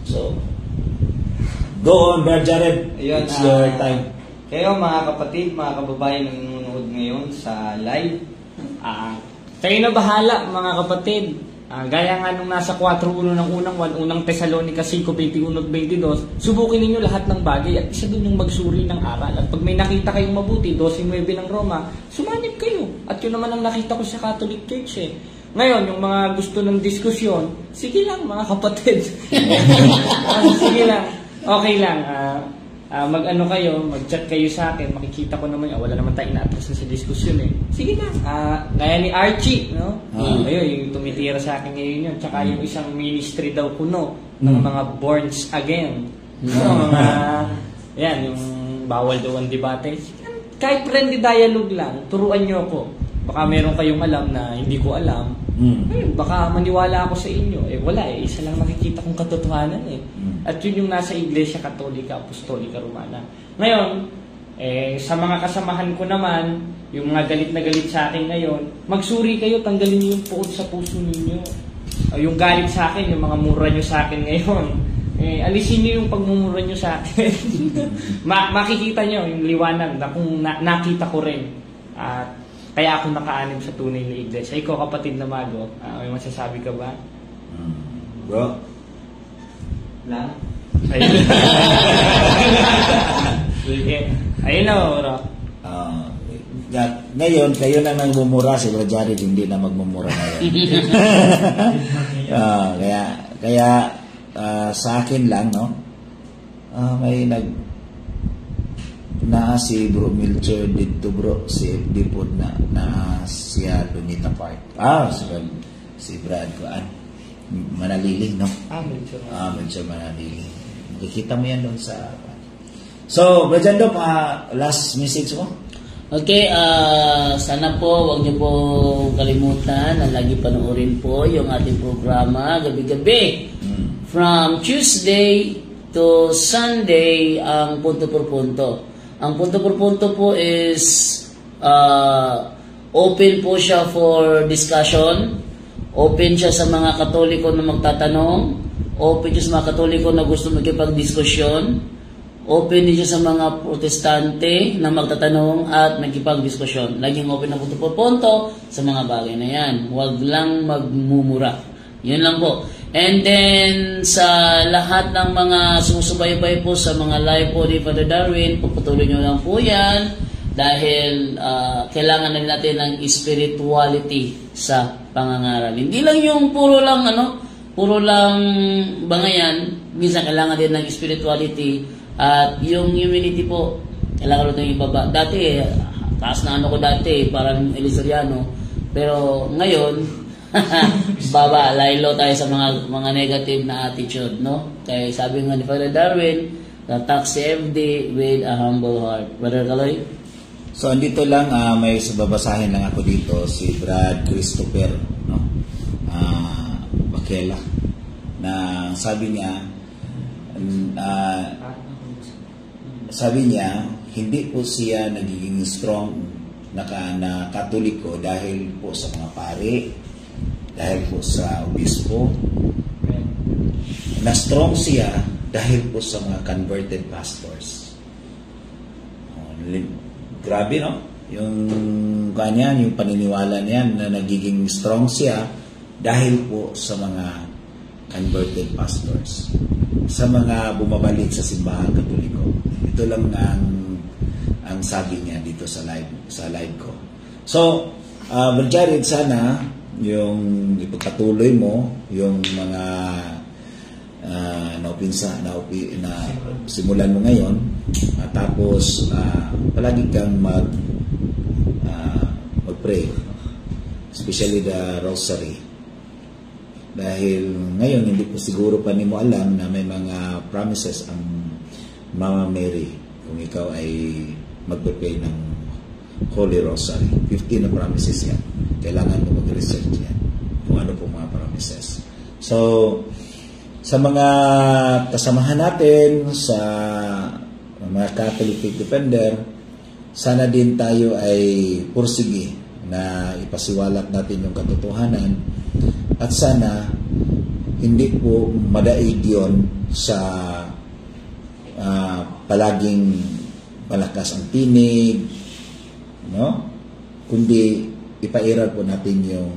S2: So, go on, Brother Jared.
S1: Ayun,
S2: it's your time.
S1: Kayo mga kapatid, mga kababayan na nanonood ngayon sa live, kayo na bahala mga kapatid. Gaya nga nung nasa 4.1 ng unang Thessalonica 5:21-22, subukin ninyo lahat ng bagay at isa dun yung magsuri ng aral. At pag may nakita kayong mabuti, 12.9 ng Roma, sumanib kayo. At yun naman ang nakita ko sa Catholic Church Ngayon, yung mga gusto ng diskusyon, sige lang mga kapatid. Sige lang. Okay lang. Mag-ano kayo, mag-chat kayo sa akin, makikita ko naman, wala naman tayo inaatras na sa diskusyon Sige lang, gaya ni Archie, no? Ayun, yung tumitira sa akin ngayon yun. Tsaka yung isang ministry daw kuno ng mga borns again. So, yan, yung bawal daw ang debate. Kahit friendly dialogue lang, turuan nyo ako. Baka meron kayong alam na hindi ko alam. Ayun, baka maniwala ako sa inyo. Wala isa lang nakikita kong katotohanan At yun yung nasa Iglesia Katolika, Apostolika Romana. Ngayon, sa mga kasamahan ko naman, yung mga galit na galit sa akin ngayon, magsuri kayo, tanggalin niyo yung puot sa puso ninyo. Yung galit sa akin, yung mga mura nyo sa akin ngayon, alisin niyo yung pagmumura nyo sa akin. Makikita nyo yung liwanag na kung nakita ko rin. At kaya ako nakaanib sa tunay na iglesia. Ikaw, kapatid na Mago, may masasabi ka ba?
S2: Bro?
S1: Lang? Ayun. Sige. Ayun na, bro.
S2: Ngayon, kayo na nagmumura. Si Brother Jared hindi na magmumura ngayon. Kaya sa akin lang, no? May si Bro Milcher dito, bro, si FD po na siya Lunita Park. Si Brad Kuan Manaliling, no? Milcher Manaliling. Nakikita mo yan doon sa... So, Brother Jando, last message mo?
S3: Okay, sana po wag niyo po kalimutan na lagi panoorin po yung ating programa gabi-gabi. From Tuesday to Sunday ang punto por punto. Ang punto por punto po is open po siya for discussion. Open siya sa mga Katoliko na magtatanong. Open siya sa mga Katoliko na gusto magkipag-diskusyon. Open din siya sa mga Protestante na magtatanong at magkipag-diskusyon. Laging open na punto por punto sa mga bagay na yan. Huwag lang magmumura. Yun lang po. And then, sa lahat ng mga sumusubaybay po sa mga live po ni Father Darwin, pupatuloy nyo lang po yan dahil kailangan na natin ng spirituality sa pangangaral. Hindi lang yung puro lang bangayan, minsan kailangan din ng spirituality at yung humility po, kailangan rin ibaba. Dati, taas na ko dati, parang Elisariano, pero ngayon, baba, laylo tayo sa mga negative na attitude, no? Kaya sabi nga ni Father Darwin, attack CFD with a humble heart. Brother Kaloy?
S2: So, andito lang, may babasahin lang ako dito, si Brad Christopher, no? Bakela, na sabi niya, hindi po siya nagiging strong na Katoliko dahil po sa mga pari, dahil po sa obispo. Na strong siya dahil po sa mga converted pastors. Grabe, no? Yung kanyan, yung paniniwala niyan na nagiging strong siya dahil po sa mga converted pastors, sa mga bumabalik sa simbahan Katoliko. Ito lang ang sabi niya dito sa live ko. So, Brother Jared, sana yung ipagpatuloy mo yung mga na simulan mo ngayon, tapos palagi kang mag-pray, especially the rosary, dahil ngayon hindi po siguro pa ni mo alam na may mga promises ang Mama Mary kung ikaw ay mag-pray ng Holy Rosary. 15 na promises yan, kailangan mo mag-research yan kung ano po mga promises. So sa mga kasamahan natin, sa mga Catholic Faith Defender, sana din tayo ay pursige na ipasiwalat natin yung katotohanan, at sana hindi po madaig yun sa palaging malakas ang tinig, no? Kundi ipairal po natin yung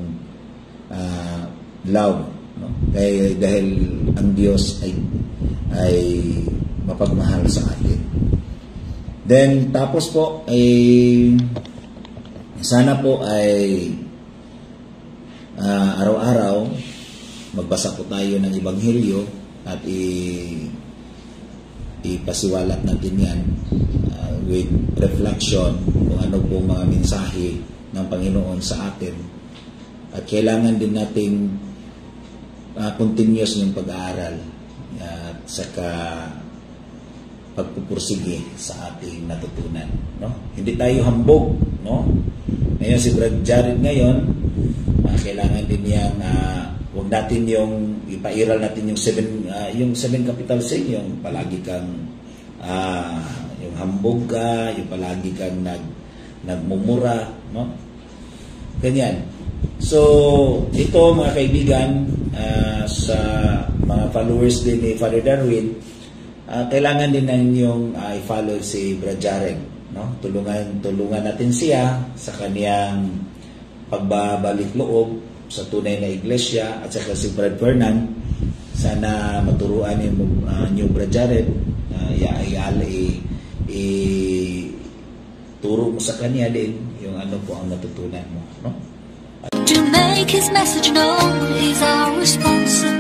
S2: love, no? Dahil ang Diyos ay mapagmahal sa atin. Then tapos po ay sana po ay araw-araw magbasa po tayo ng Ebanghelyo at ipasiwalat natin yan with reflection kung ano po mga mensahe ng Panginoon sa atin. At kailangan din nating continuous yung pag-aaral at saka pagpupursige sa ating natutunan, no? Hindi tayo hambog, no? Ngayon si Brother Jared ngayon, kailangan din yang huwag natin yung ipairal natin yung seven capital sin, yung palagi kang yung hambog ka, yung palagi kang nagmumura, no? Ganyan. So, ito mga kaibigan, sa mga followers din ni Father Darwin, kailangan din ninyong i-follow si Brother Jared, no? Tulungan natin siya sa kaniyang pagbabalik loob sa tunay na iglesia, at saka si Brother Fernand, sana maturuan niyo Brother Jared, turo mo sa kanya din yung ano po ang natutunan mo, no?
S6: To make his message known is our responsibility.